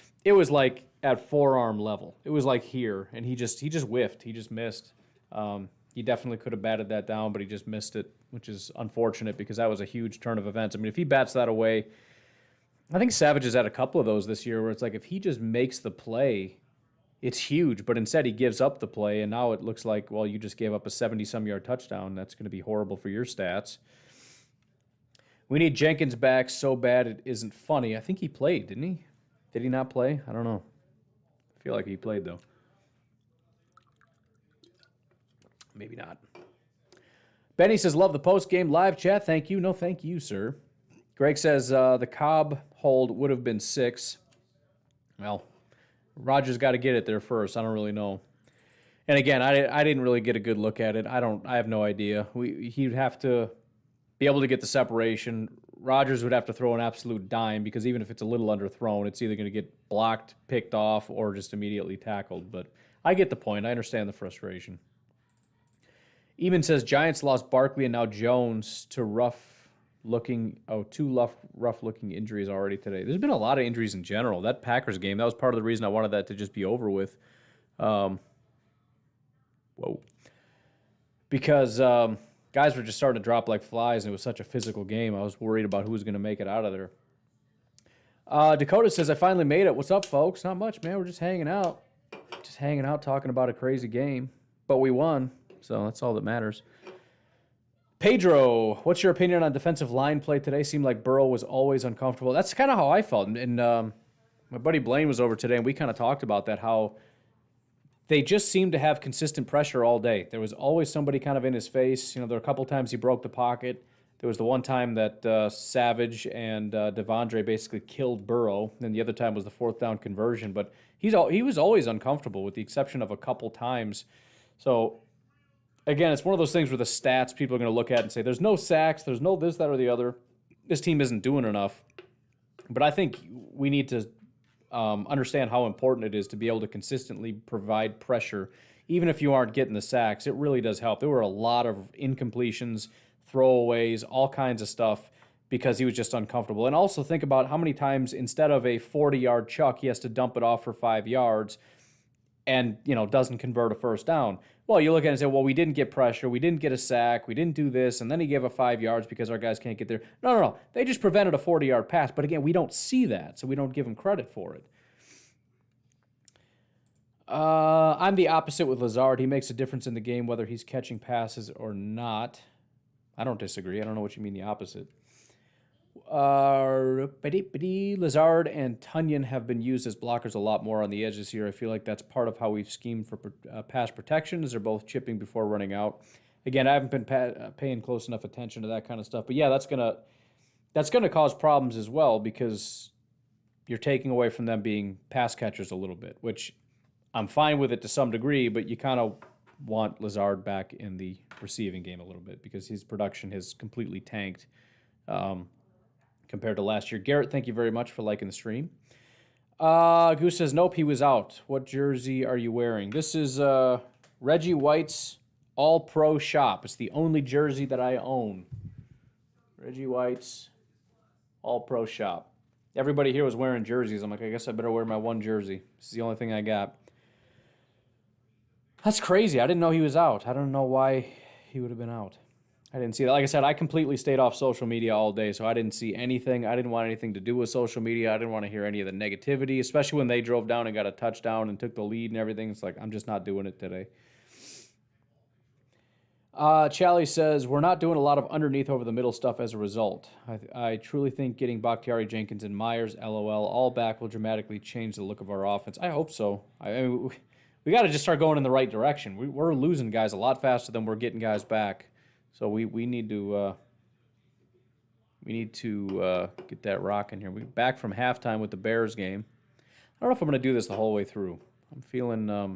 like at forearm level. It was like here, and he just whiffed. He just missed. He definitely could have batted that down, but he just missed it, which is unfortunate, because that was a huge turn of events. I mean, if he bats that away, I think Savage has had a couple of those this year where it's like if he just makes the play, it's huge, but instead he gives up the play, and now it looks like, well, you just gave up a 70-some yard touchdown. That's going to be horrible for your stats. We need Jenkins back so bad it isn't funny. I think he played, didn't he? Did he not play? I don't know. I feel like he played, though. Maybe not. Benny says, love the post-game live chat. Thank you. No, thank you, sir. Greg says, the Cobb hold would have been 6. Well, Rodgers got to get it there first. I don't really know. And again, I didn't really get a good look at it. I have no idea. He'd have to be able to get the separation. Rodgers would have to throw an absolute dime, because even if it's a little underthrown, it's either going to get blocked, picked off, or just immediately tackled. But I get the point. I understand the frustration. Eamon says Giants lost Barkley and now Jones to rough-looking injuries already today. There's been a lot of injuries in general. That Packers game, that was part of the reason I wanted that to just be over with. Because guys were just starting to drop like flies, and it was such a physical game. I was worried about who was going to make it out of there. Dakota says, I finally made it. What's up, folks? Not much, man. We're just hanging out. Just hanging out, talking about a crazy game. But we won, so that's all that matters. Pedro, what's your opinion on defensive line play today? Seemed like Burrow was always uncomfortable. That's kind of how I felt. And my buddy Blaine was over today, and we kind of talked about that, how they just seemed to have consistent pressure all day. There was always somebody kind of in his face. You know, there were a couple times he broke the pocket. There was the one time that Savage and Devondre basically killed Burrow. And the other time was the 4th down conversion. But he was always uncomfortable, with the exception of a couple times. So, again, it's one of those things where the stats people are going to look at and say, there's no sacks, there's no this, that, or the other. This team isn't doing enough. But I think we need to understand how important it is to be able to consistently provide pressure, even if you aren't getting the sacks. It really does help. There were a lot of incompletions, throwaways, all kinds of stuff, because he was just uncomfortable. And also think about how many times instead of a 40-yard chuck, he has to dump it off for 5 yards and, you know, doesn't convert a first down. Well, you look at it and say, well, we didn't get pressure, we didn't get a sack, we didn't do this, and then he gave up 5 yards because our guys can't get there. No. They just prevented a 40-yard pass. But again, we don't see that, so we don't give him credit for it. I'm the opposite with Lazard. He makes a difference in the game, whether he's catching passes or not. I don't disagree. I don't know what you mean the opposite. Lazard and Tunyon have been used as blockers a lot more on the edge this year. I feel like that's part of how we've schemed for pass protection, as they're both chipping before running out. Again, I haven't been paying close enough attention to that kind of stuff. But yeah, that's gonna cause problems as well, because you're taking away from them being pass catchers a little bit, which I'm fine with it to some degree, but you kind of want Lazard back in the receiving game a little bit, because his production has completely tanked compared to last year. Garrett, thank you very much for liking the stream. Goose says, nope, he was out. What jersey are you wearing? This is Reggie White's All-Pro Shop. It's the only jersey that I own. Reggie White's All-Pro Shop. Everybody here was wearing jerseys. I'm like, I guess I better wear my one jersey. This is the only thing I got. That's crazy. I didn't know he was out. I don't know why he would have been out. I didn't see that. Like I said, I completely stayed off social media all day, so I didn't see anything. I didn't want anything to do with social media. I didn't want to hear any of the negativity, especially when they drove down and got a touchdown and took the lead and everything. It's like, I'm just not doing it today. Charlie says, we're not doing a lot of underneath over the middle stuff as a result. I truly think getting Bakhtiari, Jenkins, and Myers, LOL, all back will dramatically change the look of our offense. I hope so. I mean, we got to just start going in the right direction. We're losing guys a lot faster than we're getting guys back. So we need to get that rocking here. We're back from halftime with the Bears game. I don't know if I'm going to do this the whole way through. I'm feeling, I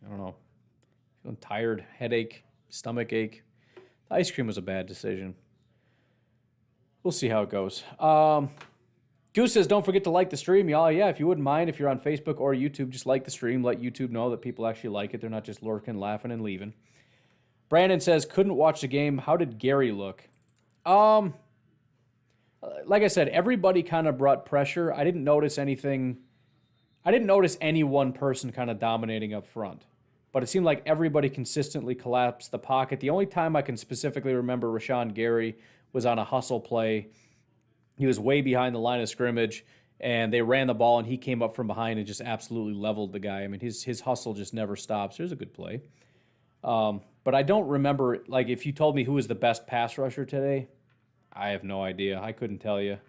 don't know, feeling tired, headache, stomach ache. The ice cream was a bad decision. We'll see how it goes. Goose says, don't forget to like the stream, y'all. Yeah, if you wouldn't mind, if you're on Facebook or YouTube, just like the stream. Let YouTube know that people actually like it. They're not just lurking, laughing, and leaving. Brandon says, couldn't watch the game. How did Gary look? Like I said, everybody kind of brought pressure. I didn't notice anything. I didn't notice any one person kind of dominating up front. But it seemed like everybody consistently collapsed the pocket. The only time I can specifically remember Rashawn Gary was on a hustle play. He was way behind the line of scrimmage, and they ran the ball, and he came up from behind and just absolutely leveled the guy. I mean, his hustle just never stops. There's a good play. But I don't remember, like, if you told me who was the best pass rusher today, I have no idea. I couldn't tell you.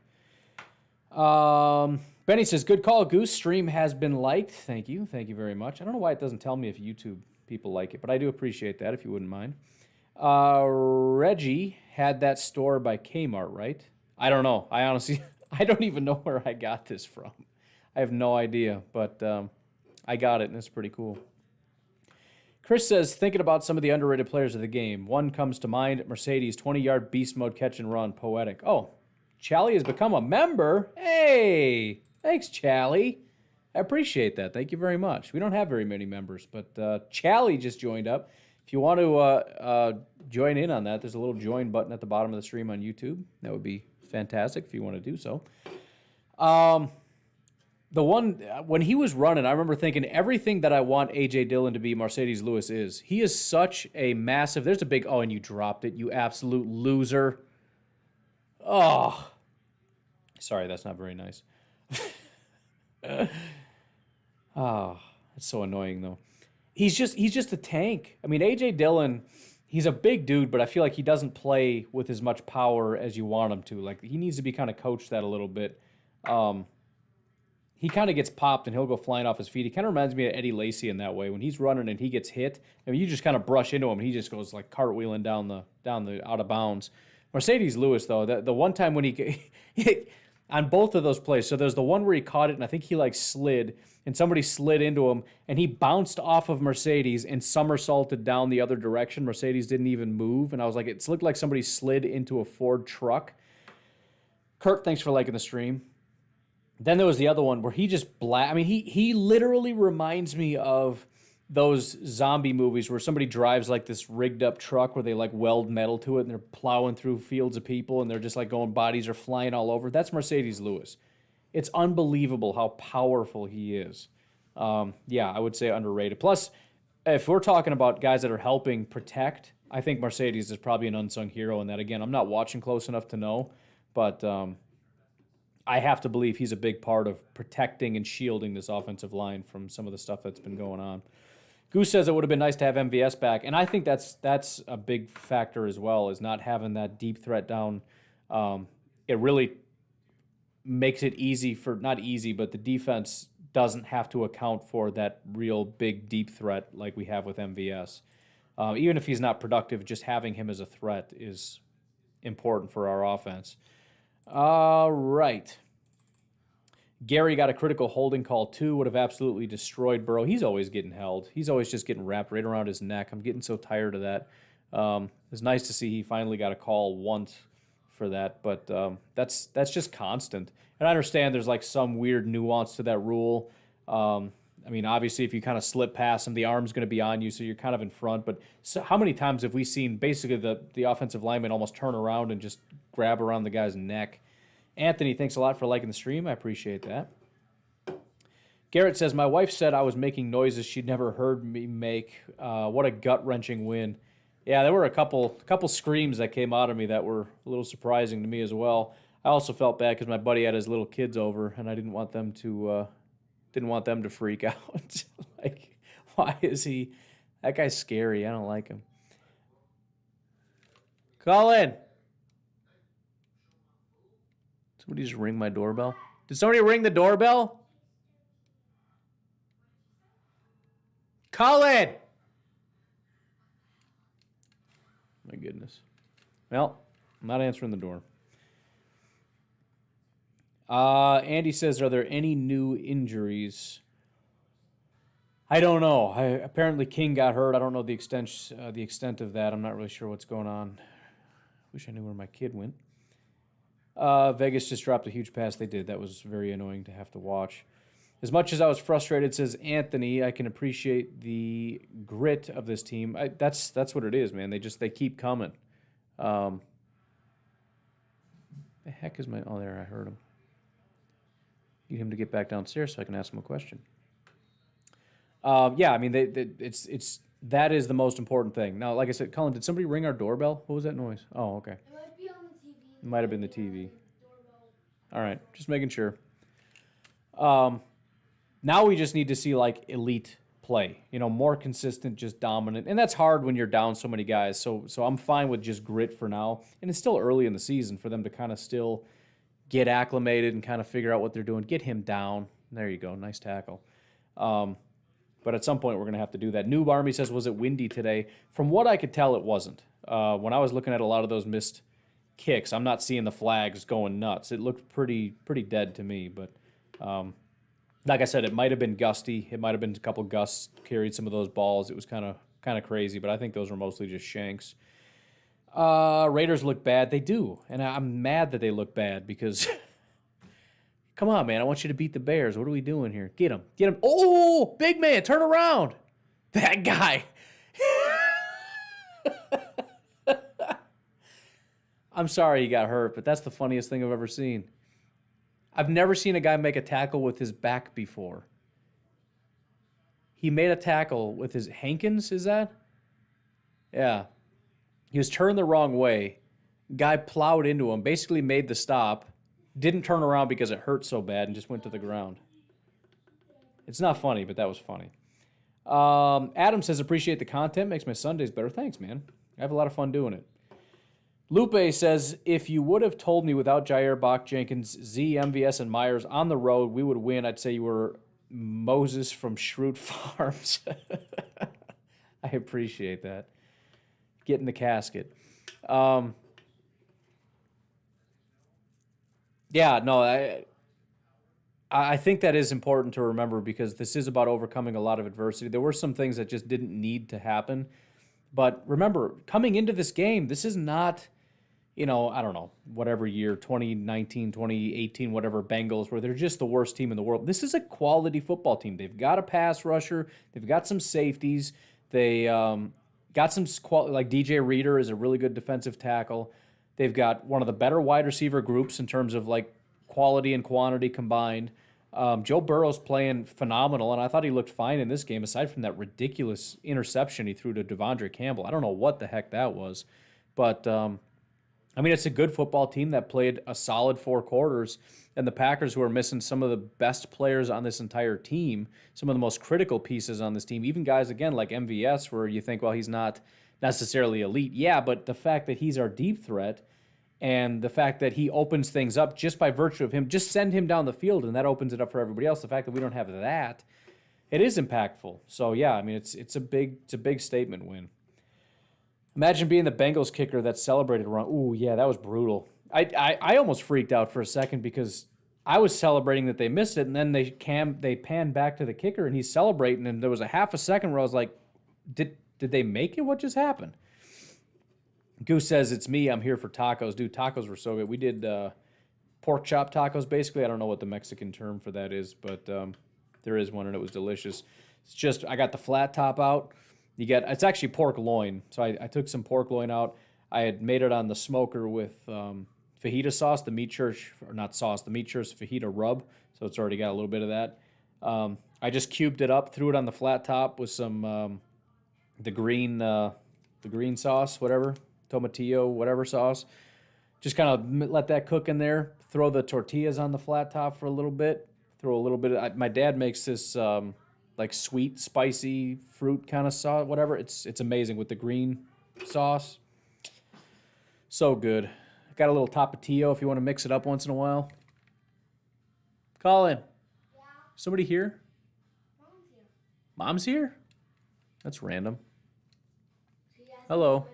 Benny says, good call, Goose. Stream has been liked. Thank you. Thank you very much. I don't know why it doesn't tell me if YouTube people like it, but I do appreciate that, if you wouldn't mind. Reggie had that store by Kmart, right? I don't know. I honestly, I don't even know where I got this from. I have no idea, but I got it, and it's pretty cool. Chris says, thinking about some of the underrated players of the game. One comes to mind, Mercedes, 20-yard beast mode catch and run, poetic. Oh, Chally has become a member. Hey, thanks, Chally. I appreciate that. Thank you very much. We don't have very many members, but Chally just joined up. If you want to join in on that, there's a little join button at the bottom of the stream on YouTube. That would be fantastic if you want to do so. The one, when he was running, I remember thinking everything that I want A.J. Dillon to be, Mercedes Lewis is. He is such a massive, there's a big, oh, and you dropped it, you absolute loser. Oh. Sorry, that's not very nice. Oh, it's so annoying, though. He's just a tank. I mean, A.J. Dillon, he's a big dude, but I feel like he doesn't play with as much power as you want him to. Like, he needs to be kind of coached that a little bit. He kind of gets popped and he'll go flying off his feet. He kind of reminds me of Eddie Lacy in that way. When he's running and he gets hit, I mean, you just kind of brush into him and he just goes like cartwheeling down the out of bounds. Mercedes Lewis, though, the one time when he on both of those plays, so there's the one where he caught it and I think he like slid and somebody slid into him and he bounced off of Mercedes and somersaulted down the other direction. Mercedes didn't even move, and I was like, it looked like somebody slid into a Ford truck. Kurt, thanks for liking the stream. Then there was the other one where he just I mean, he literally reminds me of those zombie movies where somebody drives like this rigged up truck where they like weld metal to it and they're plowing through fields of people and they're just like going, bodies are flying all over. That's Mercedes Lewis. It's unbelievable how powerful he is. Yeah, I would say underrated. Plus, if we're talking about guys that are helping protect, I think Mercedes is probably an unsung hero in that. Again, I'm not watching close enough to know, but I have to believe he's a big part of protecting and shielding this offensive line from some of the stuff that's been going on. Goose says it would have been nice to have MVS back, and I think that's a big factor as well, is not having that deep threat down. It really makes it easy for, not easy, but the defense doesn't have to account for that real big deep threat like we have with MVS. Even if he's not productive, just having him as a threat is important for our offense. All right. Gary got a critical holding call too, would have absolutely destroyed Burrow. He's always getting held. He's always just getting wrapped right around his neck. I'm getting so tired of that. It's nice to see he finally got a call once for that, but that's just constant. And I understand there's like some weird nuance to that rule. I mean, obviously, if you kind of slip past him, the arm's going to be on you, so you're kind of in front. But so how many times have we seen basically the offensive lineman almost turn around and just grab around the guy's neck? Anthony, thanks a lot for liking the stream. I appreciate that. Garrett says, my wife said I was making noises she'd never heard me make. What a gut-wrenching win. Yeah, there were a couple screams that came out of me that were a little surprising to me as well. I also felt bad because my buddy had his little kids over, and I didn't want them to freak out. Like, why is he? That guy's scary. I don't like him. Colin! Somebody just ring my doorbell? Did somebody ring the doorbell? Colin! My goodness. Well, I'm not answering the door. Andy says, are there any new injuries? I don't know. Apparently King got hurt. I don't know the extent of that. I'm not really sure what's going on. Wish I knew where my kid went. Vegas just dropped a huge pass. They did. That was very annoying to have to watch. As much as I was frustrated, says Anthony, I can appreciate the grit of this team. That's what it is, man. They keep coming. The heck is my? Oh, there, I heard him. Need him to get back downstairs so I can ask him a question. Yeah, I mean, that is the most important thing. Now, like I said, Colin, did somebody ring our doorbell? What was that noise? Oh, okay. It might be on the TV. It might have been the TV. All right, just making sure. Now we just need to see, like, elite play. You know, more consistent, just dominant. And that's hard when you're down so many guys. So I'm fine with just grit for now. And it's still early in the season for them to kind of still get acclimated and kind of figure out what they're doing. Get him down. There you go. Nice tackle. But at some point, we're going to have to do that. Noob Army says, was it windy today? From what I could tell, it wasn't. When I was looking at a lot of those missed kicks, I'm not seeing the flags going nuts. It looked pretty dead to me. But like I said, it might have been gusty. It might have been a couple gusts carried some of those balls. It was kind of crazy, but I think those were mostly just shanks. Raiders look bad. They do. And I'm mad that they look bad because... Come on, man. I want you to beat the Bears. What are we doing here? Get him. Get him. Oh, big man. Turn around. That guy. I'm sorry he got hurt, but that's the funniest thing I've ever seen. I've never seen a guy make a tackle with his back before. He made a tackle with his Hankins, is that? Yeah. He was turned the wrong way. Guy plowed into him, basically made the stop. Didn't turn around because it hurt so bad and just went to the ground. It's not funny, but that was funny. Adam says, appreciate the content. Makes my Sundays better. Thanks, man. I have a lot of fun doing it. Lupe says, if you would have told me without Jair, Bach, Jenkins, Z, MVS, and Myers on the road, we would win. I'd say you were Moses from Schrute Farms. I appreciate that. Get in the casket. Yeah, no, I think that is important to remember because this is about overcoming a lot of adversity. There were some things that just didn't need to happen. But remember, coming into this game, this is not, I don't know, whatever year, 2019, 2018, whatever, Bengals, where they're just the worst team in the world. This is a quality football team. They've got a pass rusher. They've got some safeties. They got some quality, like DJ Reader is a really good defensive tackle. They've got one of the better wide receiver groups in terms of like quality and quantity combined. Joe Burrow's playing phenomenal, and I thought he looked fine in this game, aside from that ridiculous interception he threw to Devondre Campbell. I don't know what the heck that was, but I mean, it's a good football team that played a solid 4 quarters, and the Packers, who are missing some of the best players on this entire team, some of the most critical pieces on this team, even guys, again, like MVS, where you think, well, he's not necessarily elite. Yeah, but the fact that he's our deep threat and the fact that he opens things up just by virtue of him, just send him down the field, and that opens it up for everybody else. The fact that we don't have that, it is impactful. So, yeah, I mean, it's a big statement win. Imagine being the Bengals kicker that celebrated around. Ooh, yeah, that was brutal. I almost freaked out for a second because I was celebrating that they missed it, and then they pan back to the kicker, and he's celebrating, and there was a half a second where I was like, did they make it? What just happened? Goose says, it's me. I'm here for tacos. Dude, tacos were so good. We did pork chop tacos, basically. I don't know what the Mexican term for that is, but there is one, and it was delicious. It's just, I got the flat top out. It's actually pork loin. So I took some pork loin out. I had made it on the smoker with fajita sauce, the meat church, or not sauce, the meat church fajita rub. So it's already got a little bit of that. I just cubed it up, threw it on the flat top with some the green sauce, whatever, tomatillo, whatever sauce. Just kind of let that cook in there. Throw the tortillas on the flat top for a little bit. Throw a little bit of, my dad makes this like sweet, spicy fruit kind of sauce, whatever. It's amazing with the green sauce. So good. Got a little tapatio if you want to mix it up once in a while. Colin. Yeah. Somebody here? Mom's here. Mom's here? That's random. Hello.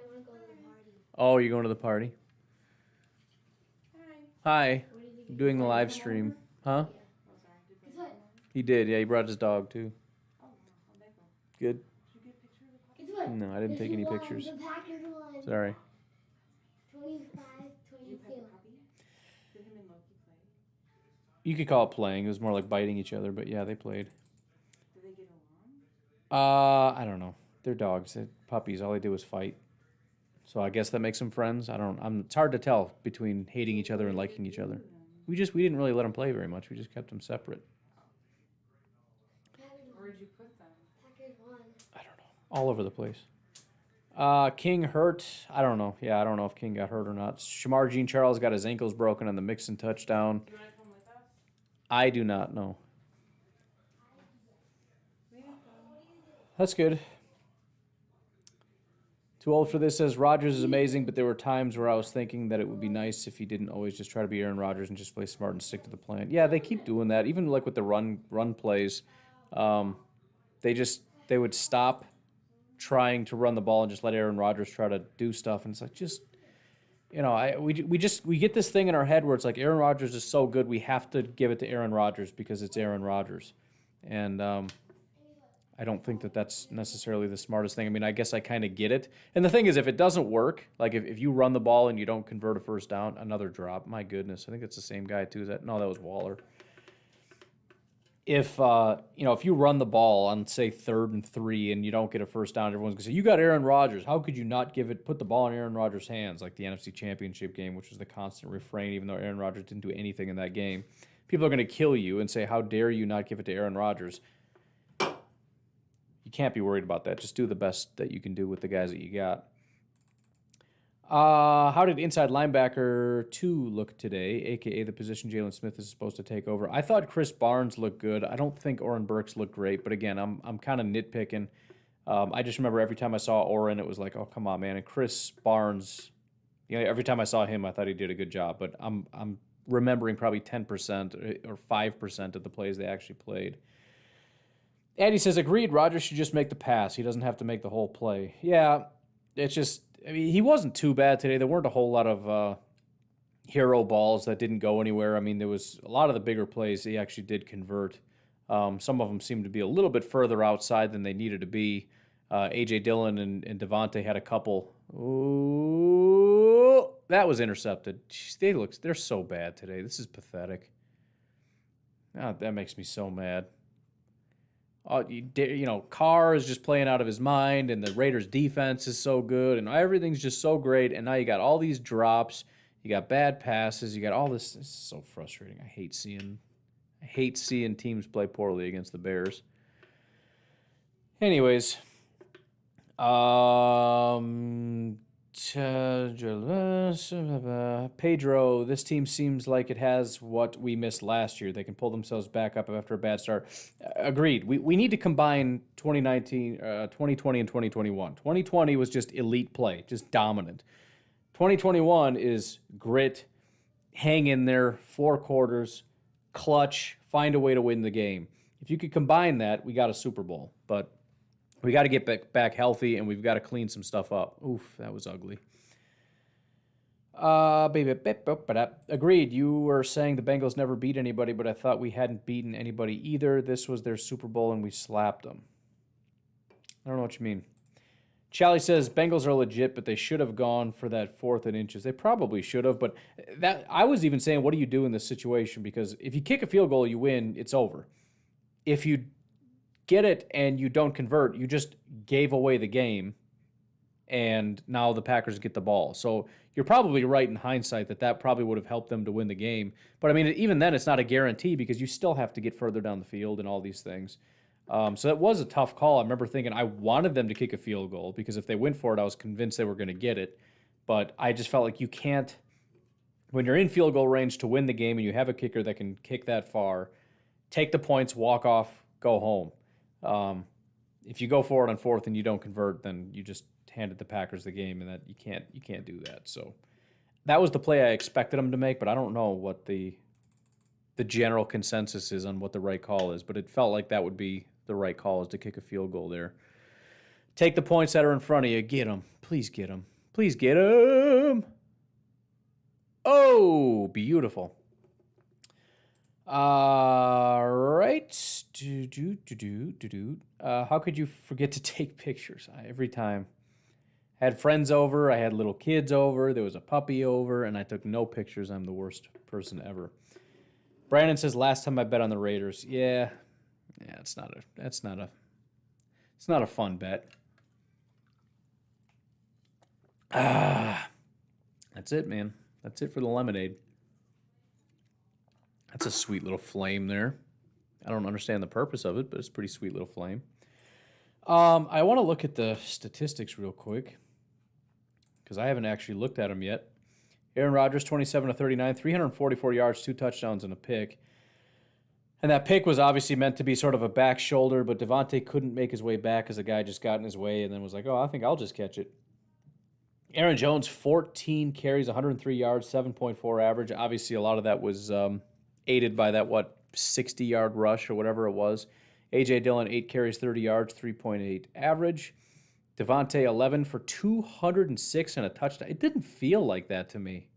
Oh, you're going to the party? Hi. I'm doing the live stream. Huh? He did, yeah. He brought his dog, too. Good? No, I didn't take any pictures. Sorry. 25, 22. You could call it playing. It was more like biting each other, but yeah, they played. Did they get along? I don't know. They're dogs. They're puppies. All they do is fight. So I guess that makes them friends. It's hard to tell between hating each other and liking each other. We didn't really let them play very much. We just kept them separate. Where'd you put them? I don't know. All over the place. King hurt. I don't know. Yeah, I don't know if King got hurt or not. Shamar Jean Charles got his ankles broken on the Mixon touchdown. Do you want to come with us? I do not know. That's good. Too old for this says Rodgers is amazing, but there were times where I was thinking that it would be nice if he didn't always just try to be Aaron Rodgers and just play smart and stick to the plan. Yeah, they keep doing that. Even like with the run plays, they would stop trying to run the ball and just let Aaron Rodgers try to do stuff. And it's like, just, we get this thing in our head where it's like Aaron Rodgers is so good, we have to give it to Aaron Rodgers because it's Aaron Rodgers. And I don't think that that's necessarily the smartest thing. I mean, I guess I kind of get it. And the thing is, if it doesn't work, like if you run the ball and you don't convert a first down, another drop, my goodness. I think it's the same guy too. No, that was Waller. If you run the ball on, say, 3rd and 3 and you don't get a first down, everyone's going to say, you got Aaron Rodgers. How could you not put the ball in Aaron Rodgers' hands, like the NFC Championship game, which was the constant refrain, even though Aaron Rodgers didn't do anything in that game. People are going to kill you and say, how dare you not give it to Aaron Rodgers? You can't be worried about that. Just do the best that you can do with the guys that you got. How did inside linebacker 2 look today, a.k.a. the position Jalen Smith is supposed to take over? I thought Chris Barnes looked good. I don't think Oren Burks looked great, but again, I'm kind of nitpicking. I just remember every time I saw Oren, it was like, oh, come on, man. And Chris Barnes, every time I saw him, I thought he did a good job, but I'm remembering probably 10% or 5% of the plays they actually played. Andy says, agreed, Rodgers should just make the pass. He doesn't have to make the whole play. Yeah, it's just, he wasn't too bad today. There weren't a whole lot of hero balls that didn't go anywhere. I mean, there was a lot of the bigger plays he actually did convert. Some of them seemed to be a little bit further outside than they needed to be. A.J. Dillon and Devontae had a couple. Ooh, that was intercepted. Jeez, they're so bad today. This is pathetic. That makes me so mad. Carr is just playing out of his mind, and the Raiders' defense is so good, and everything's just so great, and now you got all these drops, you got bad passes, you got all this. This is so frustrating. I hate seeing teams play poorly against the Bears. Anyways, Pedro, this team seems like it has what we missed last year. They can pull themselves back up after a bad start. Agreed. We need to combine 2019, 2020, and 2021. 2020 was just elite play, just dominant. 2021 is grit, hang in there, 4 quarters, clutch, find a way to win the game. If you could combine that, we got a Super Bowl. But we got to get back healthy, and we've got to clean some stuff up. Oof, that was ugly. Agreed. You were saying the Bengals never beat anybody, but I thought we hadn't beaten anybody either. This was their Super Bowl, and we slapped them. I don't know what you mean. Charlie says Bengals are legit, but they should have gone for that 4th and inches. They probably should have, but that I was even saying, what do you do in this situation? Because if you kick a field goal, you win, it's over. If you get it and you don't convert, you just gave away the game, and now the Packers get the ball. So you're probably right in hindsight that probably would have helped them to win the game. But, I mean, even then it's not a guarantee because you still have to get further down the field and all these things. So that was a tough call. I remember thinking I wanted them to kick a field goal because if they went for it, I was convinced they were going to get it. But I just felt like you can't, when you're in field goal range to win the game and you have a kicker that can kick that far, take the points, walk off, go home. If you go for it on 4th and you don't convert, then you just handed the Packers the game, and that you can't do that. So that was the play I expected them to make, but I don't know what the general consensus is on what the right call is. But it felt like that would be the right call, is to kick a field goal there. Take the points that are in front of you. Get them. Please get them. Please get them. Oh, beautiful. All right. How could you forget to take pictures? Every time. I had friends over. I had little kids over. There was a puppy over, and I took no pictures. I'm the worst person ever. Brandon says, last time I bet on the Raiders. Yeah, it's not a fun bet. That's it, man. That's it for the lemonade. That's a sweet little flame there. I don't understand the purpose of it, but it's a pretty sweet little flame. I want to look at the statistics real quick because I haven't actually looked at them yet. Aaron Rodgers, 27 of 39, 344 yards, 2 touchdowns, and a pick. And that pick was obviously meant to be sort of a back shoulder, but Devontae couldn't make his way back because the guy just got in his way and then was like, oh, I think I'll just catch it. Aaron Jones, 14 carries, 103 yards, 7.4 average. Obviously, a lot of that was aided by that, 60-yard rush or whatever it was. A.J. Dillon, 8 carries, 30 yards, 3.8 average. Devontae, 11 for 206 and a touchdown. It didn't feel like that to me.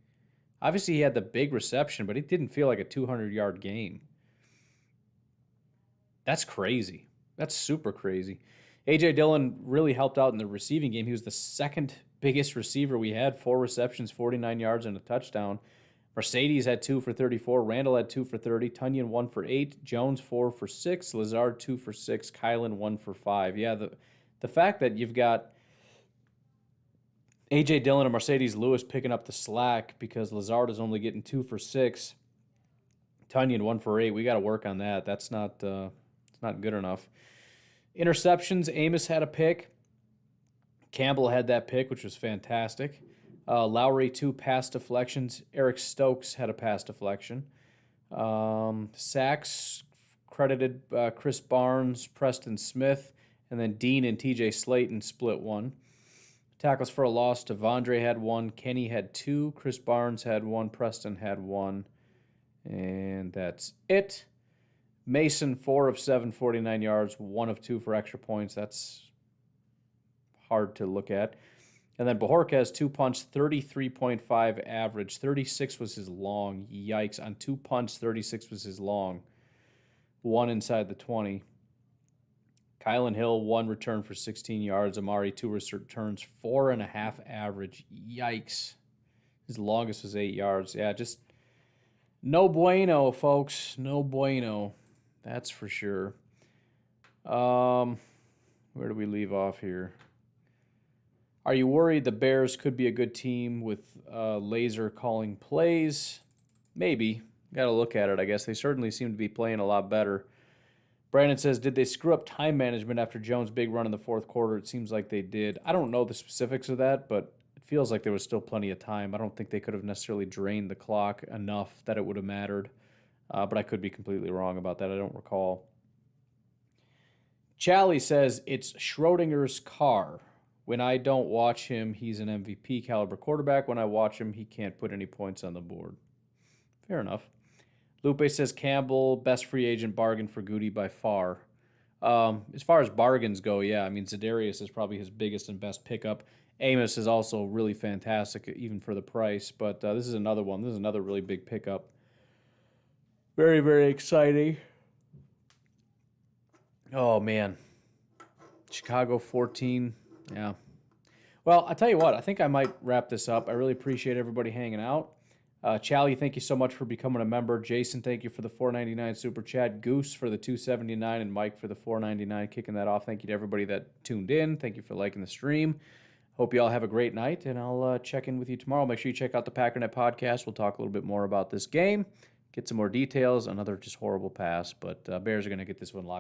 Obviously, he had the big reception, but it didn't feel like a 200-yard game. That's crazy. That's super crazy. A.J. Dillon really helped out in the receiving game. He was the second biggest receiver we had, 4 receptions, 49 yards, and a touchdown. Mercedes had 2 for 34. Randall had 2 for 30. Tunyon 1 for 8. Jones 4 for 6. Lazard 2 for 6. Kylan 1 for 5. Yeah, the fact that you've got A.J. Dillon and Mercedes Lewis picking up the slack because Lazard is only getting 2 for 6. Tunyon 1 for 8. We got to work on that. That's not it's not good enough. Interceptions. Amos had a pick. Campbell had that pick, which was fantastic. Lowry, 2 pass deflections. Eric Stokes had a pass deflection. Sacks credited Chris Barnes, Preston Smith, and then Dean and TJ Slayton split 1. Tackles for a loss. Devondre had 1. Kenny had 2. Chris Barnes had 1. Preston had 1. And that's it. Mason, 4 of 7, 49 yards. 1 of 2 for extra points. That's hard to look at. And then Bajorquez, 2 punts, 33.5 average. 36 was his long. Yikes. On 2 punts, 36 was his long. 1 inside the 20. Kylan Hill, 1 return for 16 yards. Amari, 2 returns, 4.5 average. Yikes. His longest was 8 yards. Yeah, just no bueno, folks. No bueno. That's for sure. Where do we leave off here? Are you worried the Bears could be a good team with laser calling plays? Maybe. Got to look at it, I guess. They certainly seem to be playing a lot better. Brandon says, did they screw up time management after Jones' big run in the fourth quarter? It seems like they did. I don't know the specifics of that, but it feels like there was still plenty of time. I don't think they could have necessarily drained the clock enough that it would have mattered. But I could be completely wrong about that. I don't recall. Chally says, it's Schrodinger's car. When I don't watch him, he's an MVP caliber quarterback. When I watch him, he can't put any points on the board. Fair enough. Lupe says, Campbell, best free agent bargain for Goody by far. As far as bargains go, yeah. I mean, Za'Darius is probably his biggest and best pickup. Amos is also really fantastic, even for the price. But this is another one. This is another really big pickup. Very, very exciting. Oh, man. Chicago 14. Yeah. Well, I'll tell you what. I think I might wrap this up. I really appreciate everybody hanging out. Chally, thank you so much for becoming a member. Jason, thank you for the $4.99 super chat. Goose for the $2.79, and Mike for the $4.99, kicking that off. Thank you to everybody that tuned in. Thank you for liking the stream. Hope you all have a great night, and I'll check in with you tomorrow. Make sure you check out the Packernet podcast. We'll talk a little bit more about this game, get some more details. Another just horrible pass, but Bears are going to get this one locked.